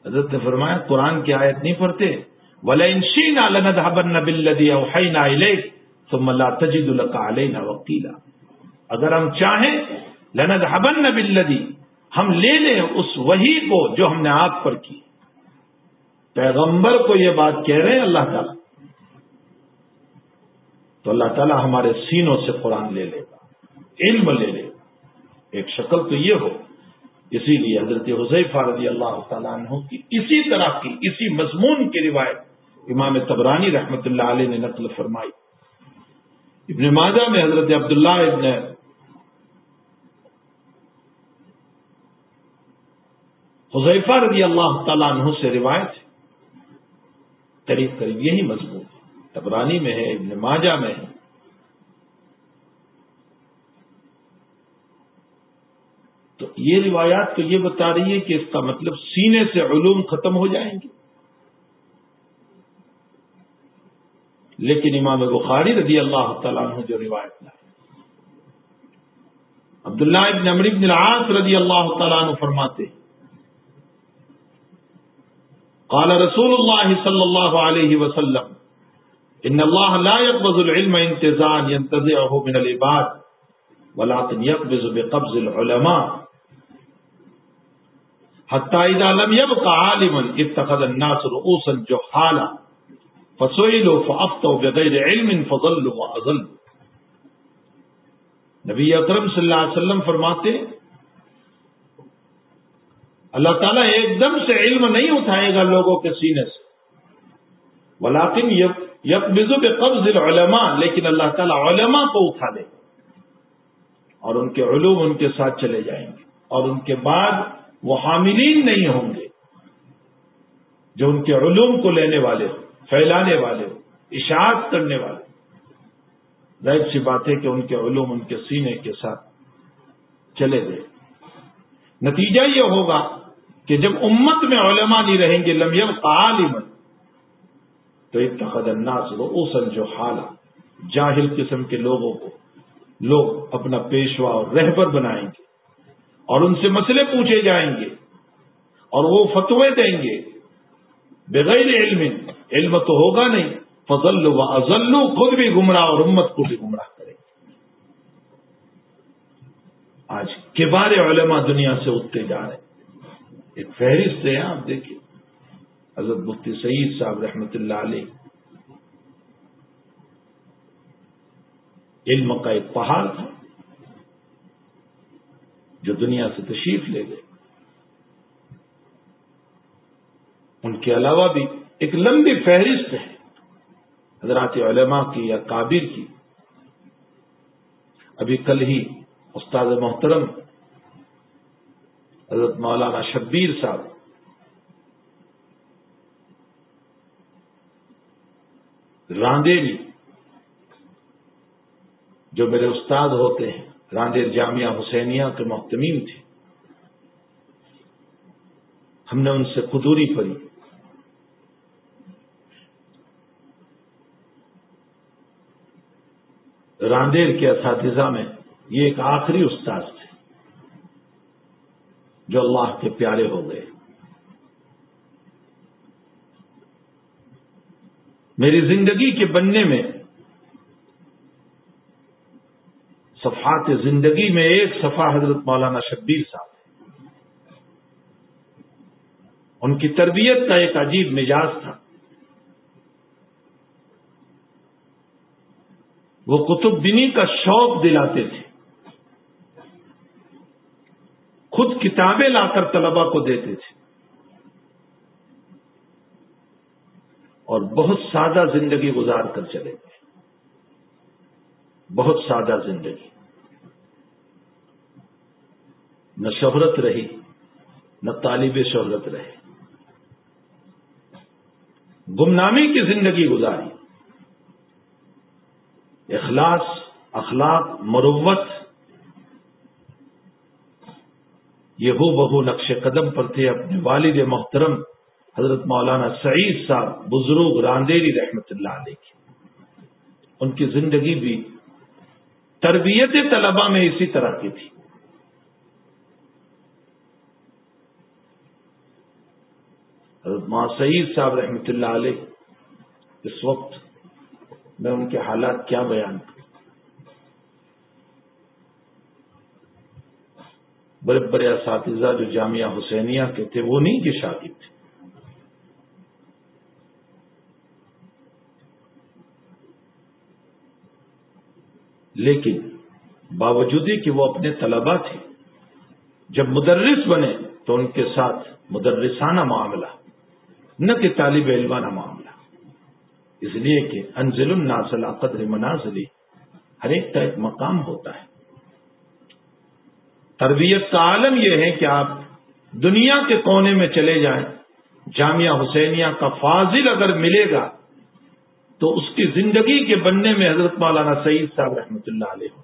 حضرت نے فرمایا قرآن کی آیت نہیں پڑھتے وَلَئِن شِئْنَا لَنَذْهَبَنَّ بِالَّذِي أَوْحَيْنَا إِلَيْكَ ثُمَّ لَا تَجِدُ لَكَ عَلَيْنَا وَكِيلًا، اگر ہم چاہیں لَنَذْهَبَنَّ بِالَّذِي، ہم لے لیں اس وحی کو جو ہم نے آپ پر کی. پیغمبر کو یہ بات کہہ رہے ہیں اللہ تعالیٰ، تو اللہ تعالیٰ ہمارے سینوں سے قرآن لے لے گا، علم لے لے گا. ایک شکل تو یہ ہو. اسی لیے حضرت حذیفہ رضی اللہ تعالیٰ عنہ کی اسی طرح کی اسی مضمون کی روایت امام طبرانی رحمۃ اللہ علیہ نے نقل فرمائی. ابن ماجہ میں حضرت عبداللہ ابن حذیفہ رضی اللہ تعالیٰ عنہ سے روایت ہے، قریب قریب یہی مضمون طبرانی میں ہے، ابن ماجہ میں ہے. تو یہ روایات تو یہ بتا رہی ہے کہ اس کا مطلب سینے سے علوم ختم ہو جائیں گے. لیکن امام بخاری رضی اللہ تعالیٰ عنہ جو روایت لائے، عبداللہ ابن عمرو بن العاص رضی اللہ تعالیٰ عنہ فرماتے ہیں قال رسول اللہ صلی اللہ علیہ وسلم ان اللہ لا يقبض العلم انتزاعا ينتزعه من العباد ولكن يقبض بقبض العلماء حتى اذا لم يبق عالما اتخذ الناس رؤوسا جهالا فسئلوا فافتوا بغیر علم فضلوا واضلوا. نبی اکرم صلی اللہ علیہ وسلم فرماتے اللہ تعالیٰ ایک دم سے علم نہیں اٹھائے گا لوگوں کے سینے سے، ولیکن یقبض بقبض العلماء، لیکن اللہ تعالیٰ علماء کو اٹھا لے اور ان کے علوم ان کے ساتھ چلے جائیں گے، اور ان کے بعد وہ حاملین نہیں ہوں گے جو ان کے علوم کو لینے والے ہوں، پھیلانے والے ہوں، اشاعت کرنے والے. ظاہر سی بات ہے کہ ان کے علوم ان کے سینے کے ساتھ چلے گئے. نتیجہ یہ ہوگا کہ جب امت میں علماء نہیں رہیں گے لم یبق عالما، تو اتخذ الناس رؤوسا جہالا، جاہل قسم کے لوگوں کو لوگ اپنا پیشوا اور رہبر بنائیں گے اور ان سے مسئلے پوچھے جائیں گے اور وہ فتوے دیں گے بغیر علم، علم تو ہوگا نہیں. فضلوا واضلوا، خود بھی گمراہ اور امت کو بھی گمراہ کریں گے. آج کبار علماء دنیا سے اٹھتے جا رہے ہیں. ایک فہرست ہے آپ دیکھیے، حضرت مفتی سعید صاحب رحمۃ اللہ علیہ علم کا ایک پہاڑ تھا جو دنیا سے تشریف لے گئے. ان کے علاوہ بھی ایک لمبی فہرست ہے حضرات علماء کی یا کابر کی. ابھی کل ہی استاد محترم حضرت مولانا شبیر صاحب راندیری، جو میرے استاد ہوتے ہیں، راندیر جامعہ حسینیہ کے محتمیم تھے، ہم نے ان سے قدوری پڑھی. راندیر کے اساتذہ میں یہ ایک آخری استاد تھے جو اللہ کے پیارے ہو گئے. میری زندگی کے بننے میں، صفحات زندگی میں ایک صفحہ حضرت مولانا شبیر صاحب، ان کی تربیت کا ایک عجیب مزاج تھا. وہ کتب بینی کا شوق دلاتے تھے، خود کتابیں لا کر طلبا کو دیتے تھے، اور بہت سادہ زندگی گزار کر چلے گئے. بہت سادہ زندگی، نہ شہرت رہی نہ طالب شہرت رہے، گمنامی کی زندگی گزاری. اخلاص، اخلاق، مروت یہ ہو بہو نقش قدم پر تھے اپنے والد محترم حضرت مولانا سعید صاحب بزرگ راندیری رحمت اللہ علیہ کی. ان کی زندگی بھی تربیت طلبہ میں اسی طرح کی تھی. حضرت مولانا سعید صاحب رحمۃ اللہ علیہ، اس وقت میں ان کے حالات کیا بیان کروں، بڑے بڑے اساتذہ جو جامعہ حسینیہ کے تھے وہ نہیں کہ شاگرد تھے، لیکن باوجود کہ وہ اپنے طلبہ تھے، جب مدرس بنے تو ان کے ساتھ مدرسانہ معاملہ، نہ کہ طالب علمانہ معاملہ، اس لیے کہ انزل الناس علی قدر منازلی، ہر ایک کا ایک مقام ہوتا ہے۔ تربیت کا عالم یہ ہے کہ آپ دنیا کے کونے میں چلے جائیں، جامعہ حسینیہ کا فاضل اگر ملے گا تو اس کی زندگی کے بننے میں حضرت مولانا سعید صاحب رحمۃ اللہ علیہ ہو۔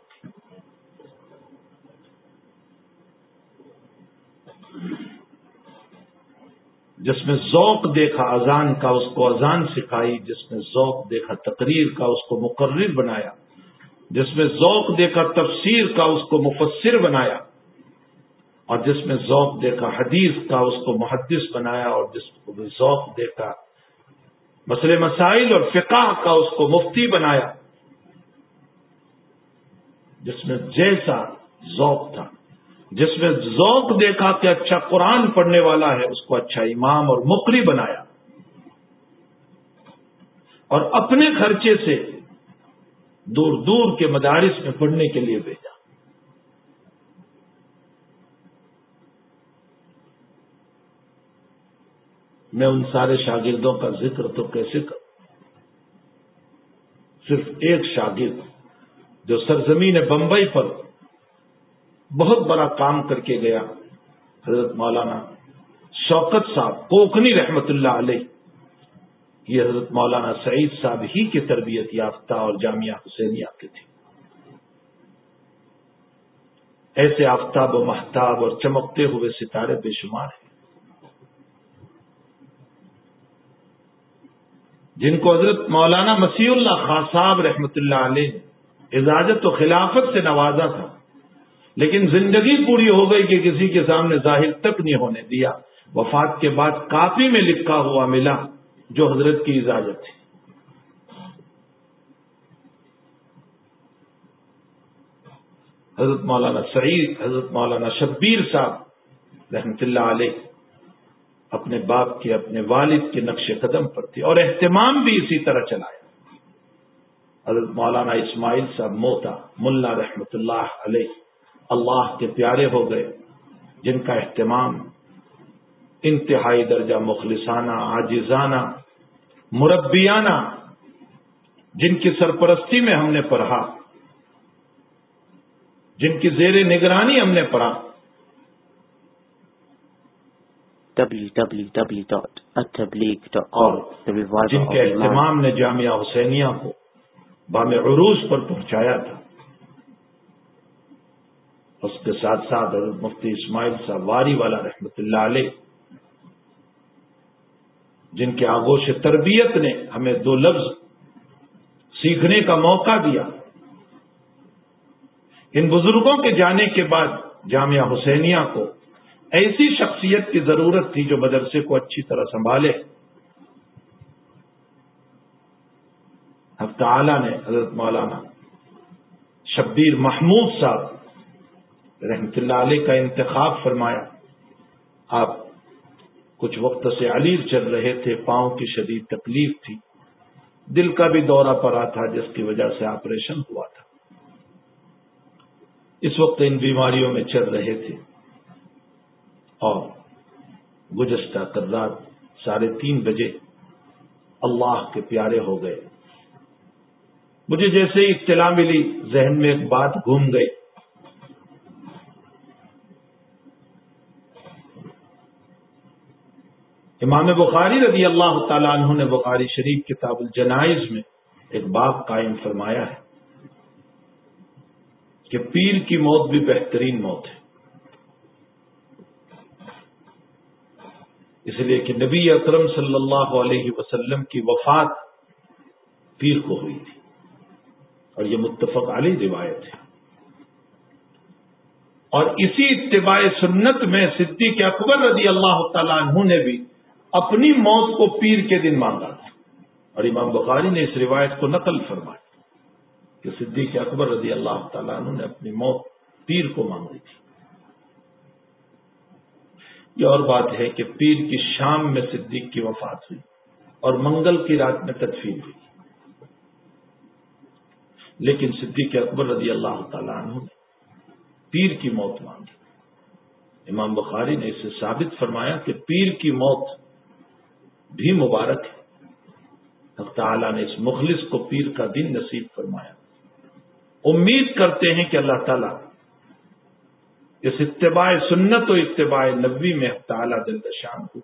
جس میں ذوق دیکھا اذان کا اس کو اذان سکھائی، جس میں ذوق دیکھا تقریر کا اس کو مقرر بنایا، جس میں ذوق دیکھا تفسیر کا اس کو مفسر بنایا، اور جس میں ذوق دیکھا حدیث کا اس کو محدث بنایا، اور جس کو بھی ذوق دیکھا مسئلے مسائل اور فقہ کا اس کو مفتی بنایا، جس میں جیسا ذوق تھا، جس میں ذوق دیکھا کہ اچھا قرآن پڑھنے والا ہے اس کو اچھا امام اور مقری بنایا، اور اپنے خرچے سے دور دور کے مدارس میں پڑھنے کے لیے بھیجا۔ میں ان سارے شاگردوں کا ذکر تو کیسے کروں، صرف ایک شاگرد جو سرزمین بمبئی پر بہت بڑا کام کر کے گیا، حضرت مولانا شوکت صاحب کوکنی رحمت اللہ علیہ، یہ حضرت مولانا سعید صاحب ہی کی تربیت یافتہ اور جامعہ حسینیہ کے تھے۔ ایسے آفتاب و مہتاب اور چمکتے ہوئے ستارے بے شمار ہیں جن کو حضرت مولانا مسیح اللہ خان صاحب رحمۃ اللہ علیہ نے اعزازت و خلافت سے نوازا تھا، لیکن زندگی پوری ہو گئی کہ کسی کے سامنے ظاہر تک نہیں ہونے دیا۔ وفات کے بعد کاپی میں لکھا ہوا ملا جو حضرت کی اجازت تھی۔ حضرت مولانا سعید، حضرت مولانا شبیر صاحب رحمۃ اللہ علیہ اپنے باپ کے، اپنے والد کے نقش قدم پر تھے، اور اہتمام بھی اسی طرح چلایا۔ حضرت مولانا اسماعیل صاحب موتا ملا رحمۃ اللہ علیہ اللہ کے پیارے ہو گئے، جن کا اہتمام انتہائی درجہ مخلصانہ، عاجزانہ، مربیانہ، جن کی سرپرستی میں ہم نے پڑھا، جن کی زیر نگرانی ہم نے پڑھا۔ www.attableek.org جن کے اہتمام نے جامعہ حسینیہ کو بام عروج پر پہنچایا تھا، اس کے ساتھ ساتھ حضرت مفتی اسماعیل صاحب واری والا رحمۃ اللہ علیہ، جن کے آغوش تربیت نے ہمیں دو لفظ سیکھنے کا موقع دیا۔ ان بزرگوں کے جانے کے بعد جامعہ حسینیہ کو ایسی شخصیت کی ضرورت تھی جو مدرسے کو اچھی طرح سنبھالے۔ حق تعالی نے حضرت مولانا شبیر محمود صاحب رحمۃ اللہ علیہ کا انتخاب فرمایا۔ آپ کچھ وقت سے علیر چل رہے تھے، پاؤں کی شدید تکلیف تھی، دل کا بھی دورہ پڑا تھا جس کی وجہ سے آپریشن ہوا تھا۔ اس وقت ان بیماریوں میں چل رہے تھے، اور گزشتہ کل رات 3:30 بجے اللہ کے پیارے ہو گئے۔ مجھے جیسے ہی اطلاع ملی ذہن میں ایک بات گھوم گئی۔ امام بخاری رضی اللہ تعالی عنہ نے بخاری شریف کتاب الجنائز میں ایک باب قائم فرمایا ہے کہ پیر کی موت بھی بہترین موت ہے، اس لیے کہ نبی اکرم صلی اللہ علیہ وسلم کی وفات پیر کو ہوئی تھی، اور یہ متفق علیہ روایت ہے۔ اور اسی اتباع سنت میں صدیق اکبر رضی اللہ تعالی عنہ نے بھی اپنی موت کو پیر کے دن مانگا تھا. اور امام بخاری نے اس روایت کو نقل فرمایا کہ صدیق اکبر رضی اللہ تعالیٰ عنہ نے اپنی موت پیر کو مانگی تھی. یہ اور بات ہے کہ پیر کی شام میں صدیق کی وفات ہوئی اور منگل کی رات میں تدفین ہوئی، لیکن صدیق اکبر رضی اللہ تعالیٰ عنہ نے پیر کی موت مانگی. امام بخاری نے اسے ثابت فرمایا کہ پیر کی موت بھی مبارک ہے. اللہ تعالیٰ نے اس مخلص کو پیر کا دن نصیب فرمایا. امید کرتے ہیں کہ اللہ تعالیٰ اس اتباع سنت و اتباع نبوی میں تعالیٰ جل شان کو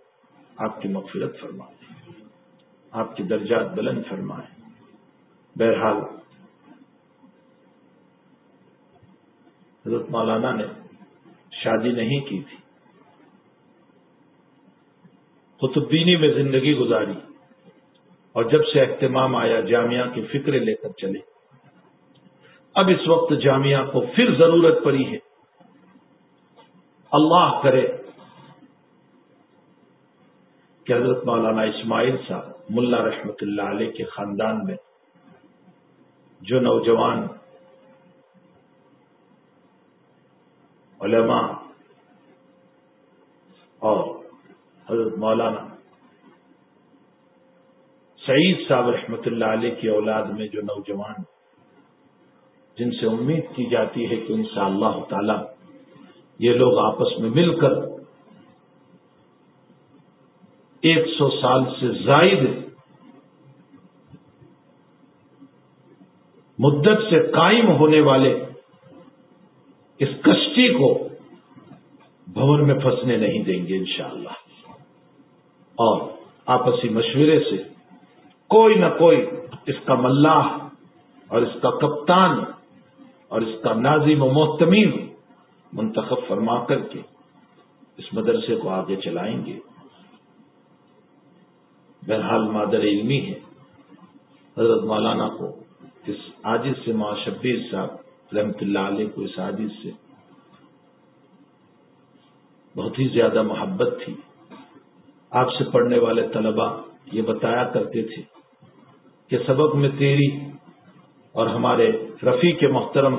آپ کی مغفرت فرمائے، آپ کے درجات بلند فرمائے. بہرحال حضرت مولانا نے شادی نہیں کی تھی، قطب بینی میں زندگی گزاری، اور جب سے اہتمام آیا جامعہ کی فکریں لے کر چلے. اب اس وقت جامعہ کو پھر ضرورت پڑی ہے. اللہ کرے کہ حضرت مولانا اسماعیل صاحب ملا رحمت اللہ علیہ کے خاندان میں جو نوجوان علماء اور حضرت مولانا سعید صاحب رحمت اللہ علیہ کی اولاد میں جو نوجوان جن سے امید کی جاتی ہے کہ انشاءاللہ تعالی یہ لوگ آپس میں مل کر 100 سال سے زائد مدت سے قائم ہونے والے اس کشتی کو بھون میں پھنسنے نہیں دیں گے انشاءاللہ. اور آپسی مشورے سے کوئی نہ کوئی اس کا ملاح اور اس کا کپتان اور اس کا ناظم و محتمیم منتخب فرما کر کے اس مدرسے کو آگے چلائیں گے. بہرحال مادر علمی ہے. حضرت مولانا کو اس عاجز سے ماں شبیر صاحب رحمت اللہ علیہ کو اس عاجز سے بہت ہی زیادہ محبت تھی. آپ سے پڑھنے والے طلباء یہ بتایا کرتے تھے کہ سبق میں تیری اور ہمارے رفیق محترم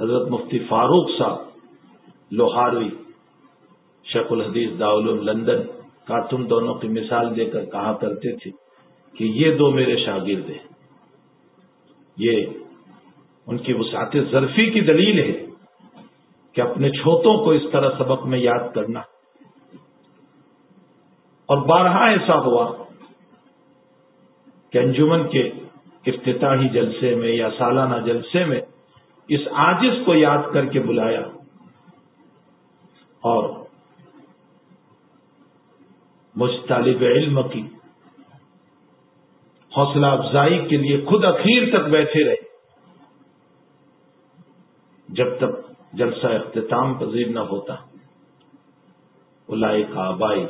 حضرت مفتی فاروق صاحب لوہاروی شیخ الحدیث دارالعلوم لندن کا تم دونوں کی مثال دے کر کہا کرتے تھے کہ یہ دو میرے شاگرد ہیں. یہ ان کی وسعت ظرفی کی دلیل ہے کہ اپنے چھوٹوں کو اس طرح سبق میں یاد کرنا. اور بارہا ایسا ہوا کہ انجمن کے افتتاحی جلسے میں یا سالانہ جلسے میں اس عاجز کو یاد کر کے بلایا اور مجھ طالب علم کی حوصلہ افزائی کے لیے خود اخیر تک بیٹھے رہے جب تک جلسہ اختتام پذیر نہ ہوتا. اولئک آبائی،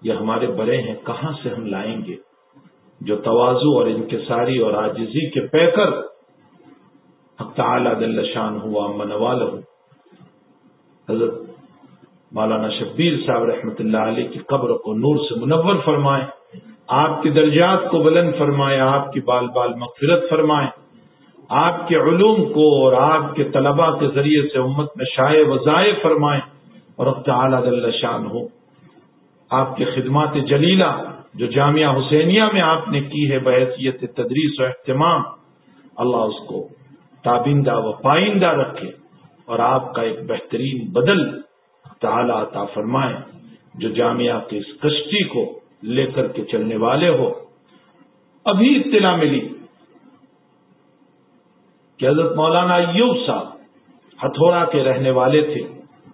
یہ ہمارے بڑے ہیں، کہاں سے ہم لائیں گے جو تواضع اور انکساری اور عاجزی کے پیکر حق تعالی جل شان ہوا منوالہ حضرت مولانا شبیر صاحب رحمت اللہ علیہ کی قبر کو نور سے منور فرمائیں، آپ کے درجات کو بلند فرمائیں، آپ کی بال بال مغفرت فرمائیں، آپ کے علوم کو اور آپ کے طلباء کے ذریعے سے امت میں شائع وضائع فرمائیں. اور حق تعالی جل شان ہو آپ کی خدمات جلیلہ جو جامعہ حسینیہ میں آپ نے کی ہے بحیثیت تدریس و اہتمام، اللہ اس کو تابندہ و پائندہ رکھے اور آپ کا ایک بہترین بدل تعالی عطا فرمائے جو جامعہ کی اس کشتی کو لے کر کے چلنے والے ہو. ابھی اطلاع ملی کہ حضرت مولانا ایوب صاحب ہتھوڑا کے رہنے والے تھے.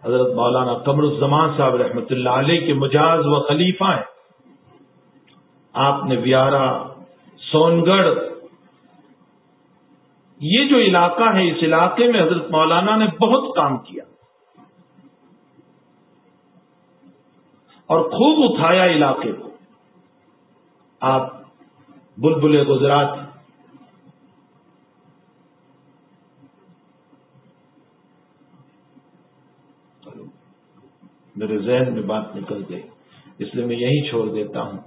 حضرت مولانا قمر الزمان صاحب رحمت اللہ علیہ کے مجاز و خلیفہ ہیں. آپ نے ویارا، سونگڑھ، یہ جو علاقہ ہے اس علاقے میں حضرت مولانا نے بہت کام کیا اور خوب اٹھایا علاقے کو. آپ بلبل گجرات میرے ذہن میں بات نکل گئی. اس لیے میں یہی چھوڑ دیتا ہوں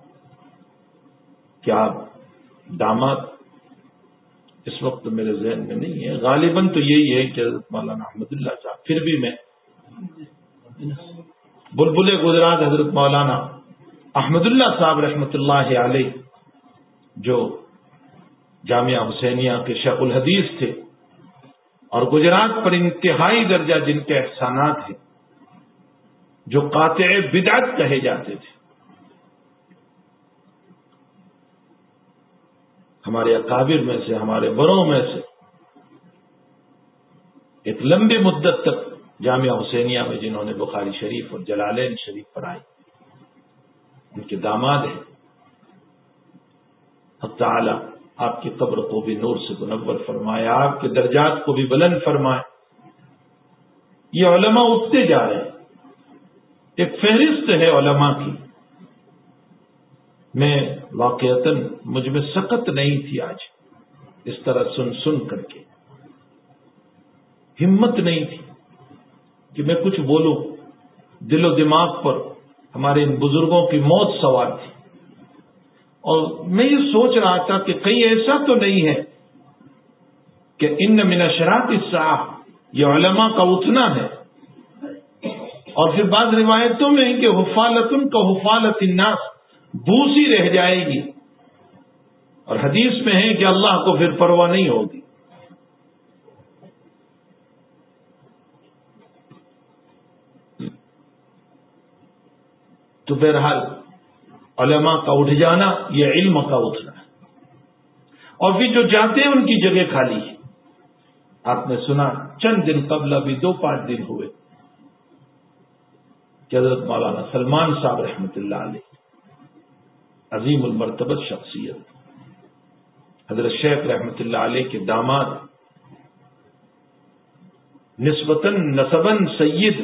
کہ آپ داماد اس وقت میرے ذہن میں نہیں ہے، غالباً تو یہی ہے کہ حضرت مولانا احمد اللہ صاحب، پھر بھی میں بلبل گجرات حضرت مولانا احمد اللہ صاحب رحمۃ اللہ علیہ جو جامعہ حسینیہ کے شیخ الحدیث تھے اور گجرات پر انتہائی درجہ جن کے احسانات ہیں، جو قاطع بدعت کہے جاتے تھے، ہمارے اکابر میں سے، ہمارے بڑوں میں سے، ایک لمبی مدت تک جامعہ حسینیہ میں جنہوں نے بخاری شریف اور جلالین شریف پڑھائی، ان کے داماد ہیں، حق تعالی آپ کی قبر کو بھی نور سے منور فرمائے، آپ کے درجات کو بھی بلند فرمائے۔ یہ علماء اٹھتے جا رہے ہیں، ایک فہرست ہے علماء کی، میں واقعتاً مجھ میں سکت نہیں تھی آج اس طرح سن کر کے، ہمت نہیں تھی کہ میں کچھ بولوں، دل و دماغ پر ہمارے ان بزرگوں کی موت سوار تھی، اور میں یہ سوچ رہا تھا کہ کہیں ایسا تو نہیں ہے کہ ان من اشراط الساعہ یہ علماء کا اٹھنا ہے، اور پھر بعض روایتوں میں ہے کہ حفالتن کا حفالت الناس، بوسی رہ جائے گی، اور حدیث میں ہے کہ اللہ کو پھر پرواہ نہیں ہوگی۔ تو بہرحال علماء کا اٹھ جانا یہ علم کا اٹھنا ہے، اور پھر جو جاتے ہیں ان کی جگہ خالی ہے۔ آپ نے سنا چند دن قبل، ابھی 2-5 دن ہوئے کہ حضرت مولانا سلمان صاحب رحمۃ اللہ علیہ، عظیم المرتبت شخصیت، حضرت شیخ رحمۃ اللہ علیہ کے داماد، نسبتاً نسباً سید،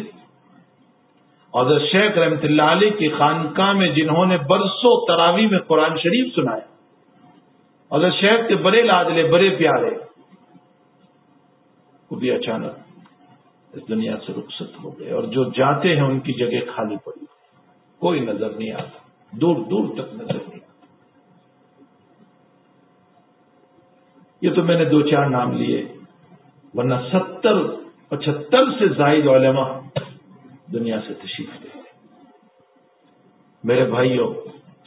اور حضرت شیخ رحمۃ اللہ علیہ کی خانقاہ میں جنہوں نے برسوں تراویح میں قرآن شریف سنایا، حضرت شیخ کے بڑے لاڈلے، بڑے پیارے، وہ بھی اچانک اس دنیا سے رخصت ہو گئے، اور جو جاتے ہیں ان کی جگہ خالی پڑی، کوئی نظر نہیں آتا، دور دور تک نظر نہیں آتا۔ یہ تو میں نے 2-4 نام لیے، ورنہ 70-75 سے زائد علماء دنیا سے تشریف لے گئے۔ میرے بھائیوں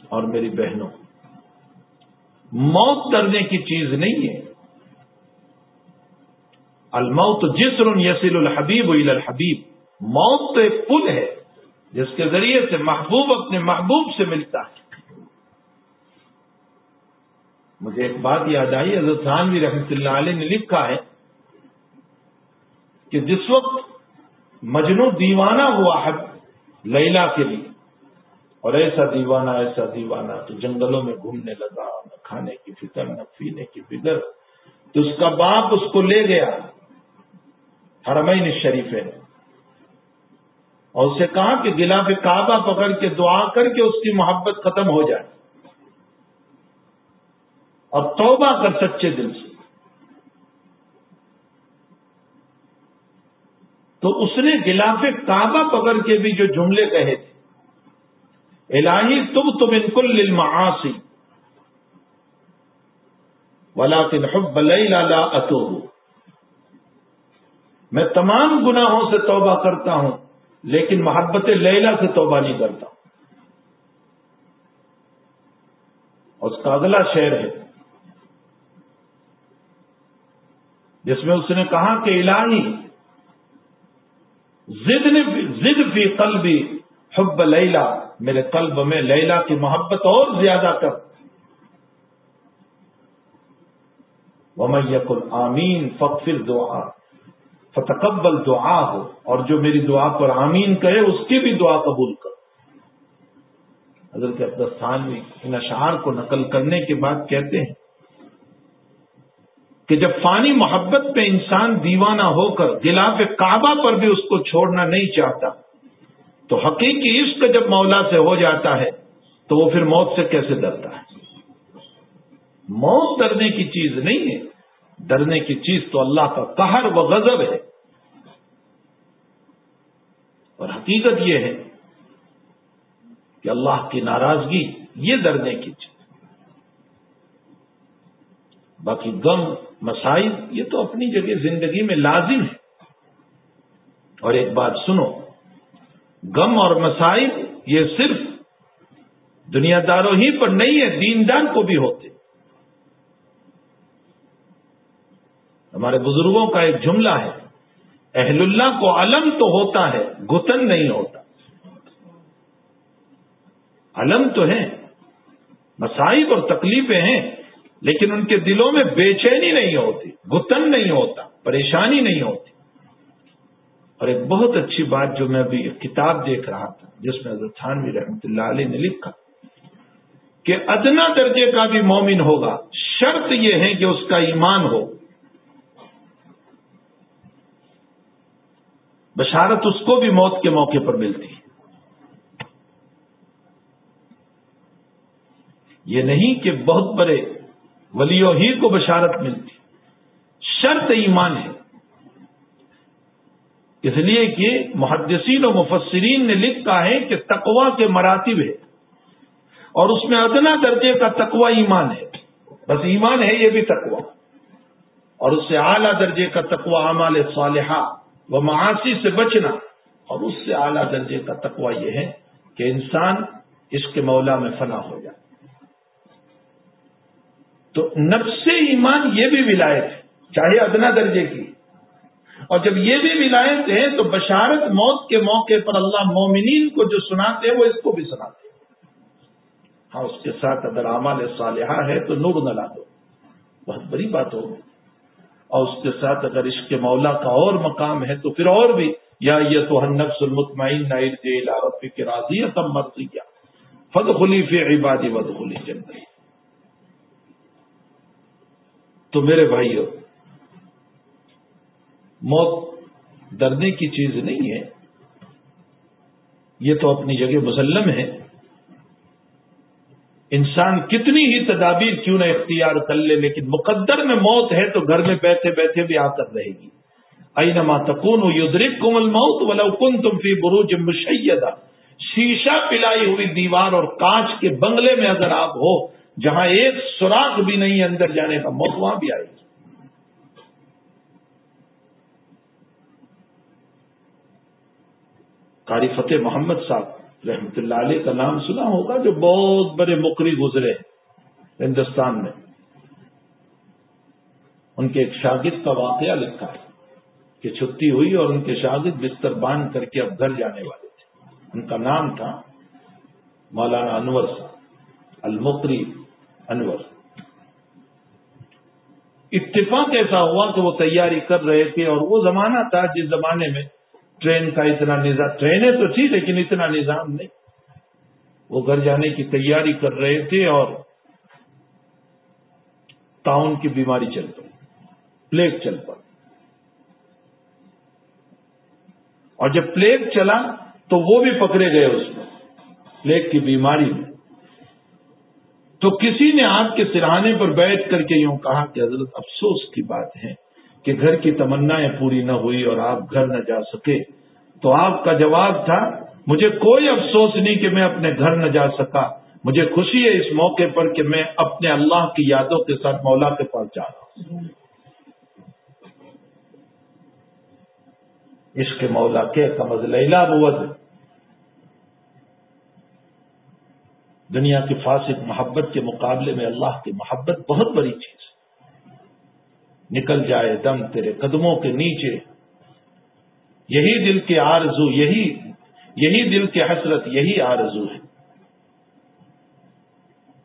اور میری بہنوں، موت ڈرنے کی چیز نہیں ہے۔ الموت جسر یصل الحبیب الی الحبیب، موت تو ایک پل ہے جس کے ذریعے سے محبوب اپنے محبوب سے ملتا ہے۔ مجھے ایک بات یاد آئی، حضرت تھانوی رحمۃ اللہ علیہ نے لکھا ہے کہ جس وقت مجنو دیوانہ ہوا ہے لیلا کے لیے، اور ایسا دیوانہ تو جنگلوں میں گھومنے لگا، نہ کھانے کی فکر نہ پینے کی فکر، تو اس کا باپ اس کو لے گیا حرمین شریفین، اور اسے کہا کہ غلاف کعبہ پکڑ کے دعا کر کے اس کی محبت ختم ہو جائے، اور توبہ کر سچے دل سے۔ تو اس نے غلاف کعبہ پکڑ کے بھی جو جملے کہے تھے، الہی تبت من کل المعاصی ولکن حب لیلا لا اتوب، میں تمام گناہوں سے توبہ کرتا ہوں لیکن محبت لیلا سے توبہ نہیں کرتا۔ اور اس کا اگلا شعر ہے جس میں اس نے کہا کہ الہی زد فی قلبی حب لیلا، میرے قلب میں لیلا کی محبت اور زیادہ کر۔ وَمَن یقل آمین فاغفر دعا فتقبل دعا ہو، اور جو میری دعا پر آمین کہے اس کی بھی دعا قبول کر۔ حضرت عبداللہ تھانوی ان اشعار کو نقل کرنے کے بعد کہتے ہیں کہ جب فانی محبت پہ انسان دیوانہ ہو کر غلاف کعبہ پر بھی اس کو چھوڑنا نہیں چاہتا، تو حقیقی عشق جب مولا سے ہو جاتا ہے تو وہ پھر موت سے کیسے ڈرتا ہے؟ موت ڈرنے کی چیز نہیں ہے، ڈرنے کی چیز تو اللہ کا قہر و غضب ہے۔ اور حقیقت یہ ہے کہ اللہ کی ناراضگی یہ ڈرنے کی چیز. باقی غم مسائل یہ تو اپنی جگہ زندگی میں لازم ہے. اور ایک بات سنو، غم اور مسائل یہ صرف دنیا داروں ہی پر نہیں ہے، دیندار کو بھی ہوتے. ہمارے بزرگوں کا ایک جملہ ہے، اہل اللہ کو علم تو ہوتا ہے، گتن نہیں ہوتا. علم تو ہے، مصائب اور تکلیفیں ہیں، لیکن ان کے دلوں میں بے چینی نہیں ہوتی، گتن نہیں ہوتا، پریشانی نہیں ہوتی. اور ایک بہت اچھی بات جو میں ابھی ایک کتاب دیکھ رہا تھا جس میں حضرت تھانوی رحمۃ اللہ علیہ نے لکھا کہ ادنا درجے کا بھی مومن ہوگا، شرط یہ ہے کہ اس کا ایمان ہو. بشارت اس کو بھی موت کے موقع پر ملتی ہے. یہ نہیں کہ بہت بڑے ولیوں ہی کو بشارت ملتی، شرط ایمان ہے. اس لیے کہ محدثین و مفسرین نے لکھا ہے کہ تقوی کے مراتب ہے، اور اس میں ادنا درجے کا تقوی ایمان ہے. بس ایمان ہے یہ بھی تقوی، اور اس سے اعلیٰ درجے کا تقوی اعمال صالحہ و معاصی سے بچنا، اور اس سے اعلیٰ درجے کا تقوی یہ ہے کہ انسان اس کے مولا میں فنا ہو جائے. تو نفس ایمان یہ بھی ولایت ہے، چاہے ادنا درجے کی. اور جب یہ بھی ولایت ہے تو بشارت موت کے موقع پر اللہ مومنین کو جو سناتے ہیں وہ اس کو بھی سناتے ہیں. ہاں اس کے ساتھ اگر اعمال صالحہ ہے تو نور نہ لا دو، بہت بڑی بات ہوگی. اور اس کے ساتھ اگر عشق مولا کا اور مقام ہے تو پھر اور بھی، یا ایتھا النفس المطمئنہ ارجعی الی ربک راضیۃ مرضیہ فادخلی فی عبادی وادخلی جنتی. تو میرے بھائیو، موت ڈرنے کی چیز نہیں ہے، یہ تو اپنی جگہ مسلم ہے. انسان کتنی ہی تدابیر کیوں نہ اختیار کر لے، لیکن مقدر میں موت ہے تو گھر میں بیٹھے بیٹھے بھی آ کر رہے گی. اینما تکونوا یدرککم الموت ولو کنتم فی بروج مشیدہ. شیشہ پلائی ہوئی دیوار اور کانچ کے بنگلے میں اگر آپ ہو جہاں ایک سوراخ بھی نہیں اندر جانے کا، موت وہاں بھی آئے گی. قاری فتح محمد صاحب رحمۃ اللہ علیہ کا نام سنا ہوگا، جو بہت بڑے مقری گزرے ہندوستان میں. ان کے ایک شاگرد کا واقعہ لکھا ہے کہ چھٹی ہوئی اور ان کے شاگرد بستر باندھ کر کے اب گھر جانے والے تھے. ان کا نام تھا مولانا انور صاحب، المقری انور. اتفاق ایسا ہوا کہ وہ تیاری کر رہے تھے، اور وہ زمانہ تھا جس زمانے میں ٹرین کا اتنا نظام، ٹرینیں تو تھی لیکن اتنا نظام نہیں. وہ گھر جانے کی تیاری کر رہے تھے اور طاعون کی بیماری چل پڑی، پلیگ چل پڑی. اور جب پلیگ چلا تو وہ بھی پکڑے گئے اس میں، پلیگ کی بیماری میں. تو کسی نے آپ کے سرہانے پر بیٹھ کر کے یوں کہا کہ حضرت افسوس کی بات ہے کہ گھر کی تمنائیں پوری نہ ہوئی اور آپ گھر نہ جا سکے. تو آپ کا جواب تھا، مجھے کوئی افسوس نہیں کہ میں اپنے گھر نہ جا سکا، مجھے خوشی ہے اس موقع پر کہ میں اپنے اللہ کی یادوں کے ساتھ مولا کے پاس جا رہا ہوں. عشق مولا کے کمز لیلا بود. دنیا کی فاسد محبت کے مقابلے میں اللہ کی محبت بہت بڑی چیز. نکل جائے دم تیرے قدموں کے نیچے، یہی دل کی آرزو، یہی دل کی حسرت، یہی آرزو ہے.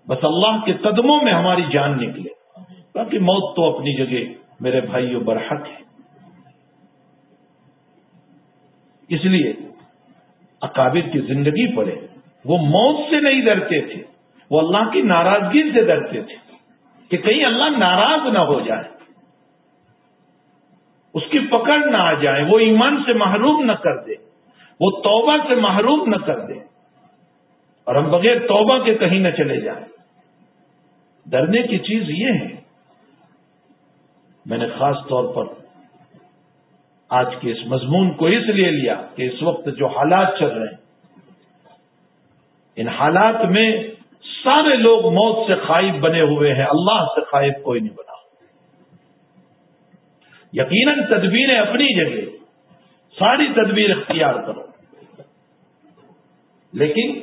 بس اللہ کے قدموں میں ہماری جان نکلے. باقی موت تو اپنی جگہ میرے بھائیوں برحق ہے. اس لیے اکابر کی زندگی پڑھے، وہ موت سے نہیں ڈرتے تھے، وہ اللہ کی ناراضگی سے ڈرتے تھے کہ کہیں اللہ ناراض نہ ہو جائے، اس کی پکڑ نہ آ جائے، وہ ایمان سے محروم نہ کر دے، وہ توبہ سے محروم نہ کر دے، اور ہم بغیر توبہ کے کہیں نہ چلے جائیں. ڈرنے کی چیز یہ ہے. میں نے خاص طور پر آج کے اس مضمون کو اس لیے لیا کہ اس وقت جو حالات چل رہے ہیں، ان حالات میں سارے لوگ موت سے خائف بنے ہوئے ہیں، اللہ سے خائف کوئی نہیں بنا۔ یقیناً تدبیریں اپنی جگہ، ساری تدبیر اختیار کرو، لیکن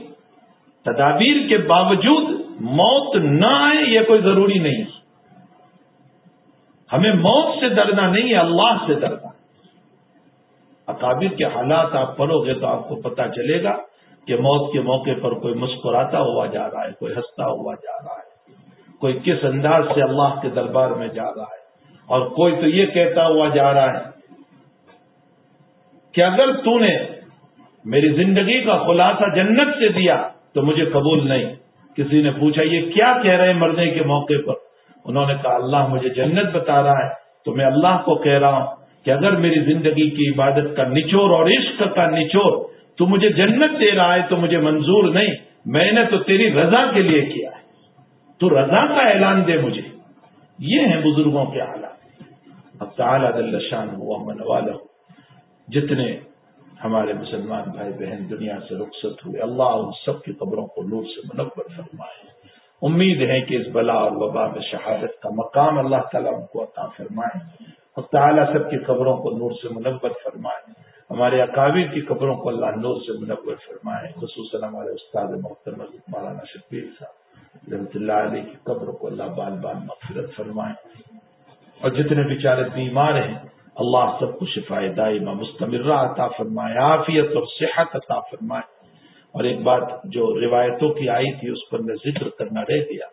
تدابیر کے باوجود موت نہ آئے یہ کوئی ضروری نہیں ہے۔ ہمیں موت سے ڈرنا نہیں ہے، اللہ سے ڈرنا۔ اکابر کے حالات آپ پڑھو گے تو آپ کو پتہ چلے گا کہ موت کے موقع پر کوئی مسکراتا ہوا جا رہا ہے، کوئی ہنستا ہوا جا رہا ہے، کوئی کس انداز سے اللہ کے دربار میں جا رہا ہے، اور کوئی تو یہ کہتا ہوا جا رہا ہے کہ اگر تو نے میری زندگی کا خلاصہ جنت سے دیا تو مجھے قبول نہیں۔ کسی نے پوچھا یہ کیا کہہ رہے ہیں مرنے کے موقع پر؟ انہوں نے کہا اللہ مجھے جنت بتا رہا ہے، تو میں اللہ کو کہہ رہا ہوں کہ اگر میری زندگی کی عبادت کا نچوڑ اور عشق کا نچوڑ تو مجھے جنت دے رہا ہے تو مجھے منظور نہیں، میں نے تو تیری رضا کے لیے کیا ہے، تو رضا کا اعلان دے مجھے۔ یہ ہیں بزرگوں کے حالات۔ اب تعالیٰ جل شانہ و من والہ جتنے ہمارے مسلمان بھائی بہن دنیا سے رخصت ہوئے، اللہ ان سب کی قبروں کو نور سے منور فرمائے۔ امید ہے کہ اس بلا اور وبا میں شہادت کا مقام اللہ تعالیٰ ان کو عطا فرمائے، اور تعالیٰ سب کی قبروں کو نور سے منور فرمائے۔ ہمارے اکابر کی قبروں کو اللہ نور سے منور فرمائے، خصوصاً ہمارے استاد محترم مولانا شبیر صاحب رحمۃ اللہ علیہ کی قبر کو اللہ بال بال مغفرت فرمائے، اور جتنے بیچارے بیمار ہیں اللہ سب کو شفائے دائمہ مستمرہ عطا فرمائے، عافیت اور صحت عطا فرمائے۔ اور ایک بات جو روایتوں کی آئی تھی اس پر میں ذکر کرنا رہ گیا،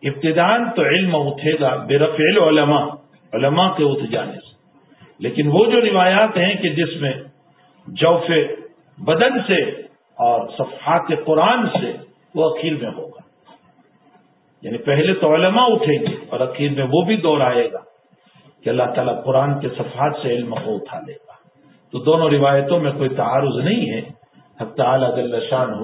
ابتداءً تو علم اٹھے گا برفع العلماء، علماء کے اٹھ جانے سے، لیکن وہ جو روایات ہیں کہ جس میں جوف بدن سے اور صفحات قرآن سے، وہ اخیر میں ہوگا، یعنی پہلے تو علماء اٹھیں گے اور اخیر میں وہ بھی دور آئے گا کہ اللہ تعالیٰ قرآن کے صفحات سے علم کو اٹھا لے گا۔ تو دونوں روایتوں میں کوئی تعارض نہیں ہے۔ حق تعالیٰ جل شانہ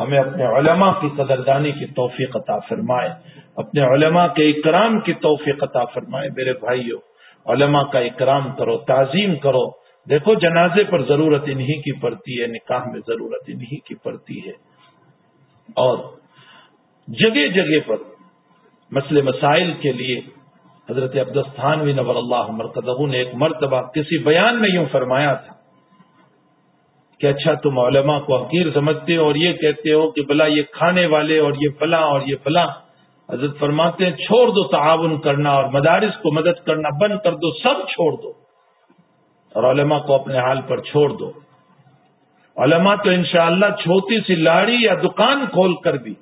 ہمیں اپنے علماء کی قدردانی کی توفیق عطا فرمائے، اپنے علماء کے اکرام کی توفیق عطا فرمائے۔ میرے بھائیوں، علماء کا اکرام کرو، تعظیم کرو۔ دیکھو جنازے پر ضرورت انہی کی پڑتی ہے، نکاح میں ضرورت انہی کی پڑتی ہے، اور جگہ جگہ پر مسئلے مسائل کے لیے حضرت عبداللہ تھانوی نور اللہ مرقدہ نے ایک مرتبہ کسی بیان میں یوں فرمایا تھا کہ اچھا تم علماء کو حقیر سمجھتے ہو اور یہ کہتے ہو کہ بلا یہ کھانے والے اور یہ فلاں اور یہ فلاں۔ حضرت فرماتے ہیں چھوڑ دو تعاون کرنا اور مدارس کو مدد کرنا بند کر دو، سب چھوڑ دو اور علماء کو اپنے حال پر چھوڑ دو۔ علماء تو انشاءاللہ چھوٹی سی لاڑی یا دکان کھول کر بھی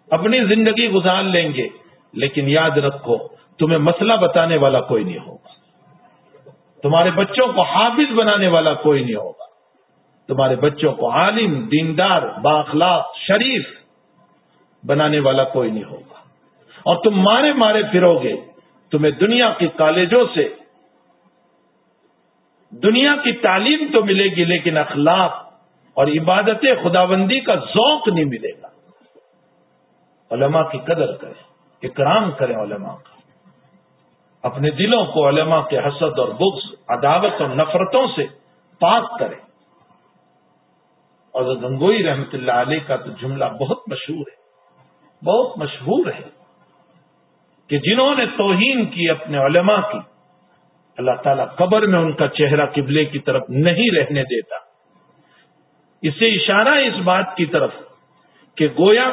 اپنی زندگی گزار لیں گے، لیکن یاد رکھو تمہیں مسئلہ بتانے والا کوئی نہیں ہوگا، تمہارے بچوں کو حافظ بنانے والا کوئی نہیں ہوگا، تمہارے بچوں کو عالم، دیندار، بااخلاق، شریف بنانے والا کوئی نہیں ہوگا، اور تم مارے مارے پھرو گے۔ تمہیں دنیا کی کالجوں سے دنیا کی تعلیم تو ملے گی، لیکن اخلاق اور عبادت خداوندی کا ذوق نہیں ملے گا۔ علماء کی قدر کریں، اکرام کریں علماء کا، اپنے دلوں کو علماء کے حسد اور بغض، عداوت اور نفرتوں سے پاک کریں۔ اور گنگوئی رحمت اللہ علیہ کا تو جملہ بہت مشہور ہے، بہت مشہور ہے کہ جنہوں نے توہین کی اپنے علماء کی، اللہ تعالیٰ قبر میں ان کا چہرہ قبلے کی طرف نہیں رہنے دیتا۔ اس سے اشارہ ہے اس بات کی طرف کہ گویا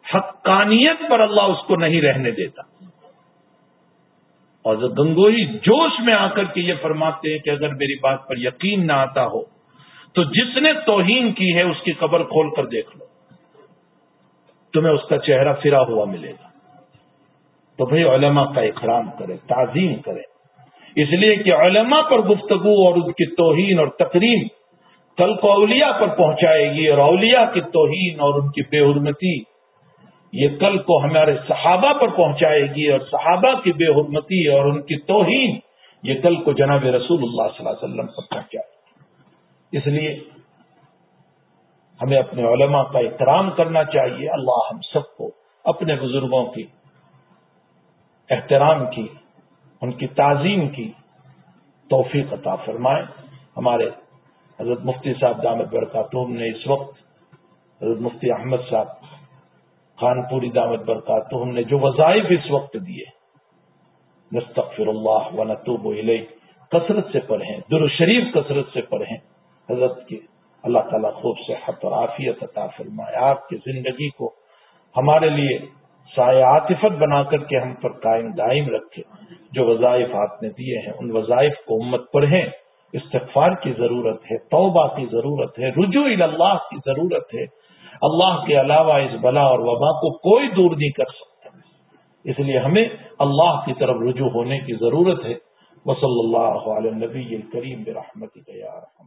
حقانیت پر اللہ اس کو نہیں رہنے دیتا۔ اور گنگوئی جوش میں آ کر کے یہ فرماتے ہیں کہ اگر میری بات پر یقین نہ آتا ہو تو جس نے توہین کی ہے اس کی قبر کھول کر دیکھ لو، تمہیں اس کا چہرہ پھرا ہوا ملے گا۔ تو بھئی علماء کا اکرام کرے، تعظیم کرے، اس لیے کہ علماء پر گفتگو اور ان کی توہین اور تکریم کل کو اولیاء پر پہنچائے گی، اور اولیاء کی توہین اور ان کی بے حرمتی یہ کل کو ہمارے صحابہ پر پہنچائے گی، اور صحابہ کی بے حرمتی اور ان کی توہین یہ کل کو جناب رسول اللہ صلی اللہ علیہ وسلم پر پہنچائے گی۔ اس لیے ہمیں اپنے علماء کا احترام کرنا چاہیے۔ اللہ ہم سب کو اپنے بزرگوں کی احترام کی، ان کی تعظیم کی توفیق عطا فرمائے۔ ہمارے حضرت مفتی صاحب دامت برکاتہم نے اس وقت حضرت مفتی احمد صاحب خانپوری دامت برکاتہم نے جو وظائف اس وقت دیے، نستغفر اللہ ونتوب الیہ، کثرت سے پڑھیں، درود شریف کثرت سے پڑھیں حضرت کے، اللہ تعالیٰ خوب صحت اور عافیت عطا فرمائے، آپ کی زندگی کو ہمارے لیے سایہ عاطفت بنا کر کے ہم پر قائم دائم رکھے۔ جو وظائف آپ نے دیے ہیں ان وظائف کو امت پڑھیں، استغفار کی ضرورت ہے، توبہ کی ضرورت ہے، رجوع الی اللہ کی ضرورت ہے۔ اللہ کے علاوہ اس بلا اور وبا کو کوئی دور نہیں کر سکتا، اس لیے ہمیں اللہ کی طرف رجوع ہونے کی ضرورت ہے۔ وصلی اللہ علی النبی الکریم برحمتک یا رحمۃ۔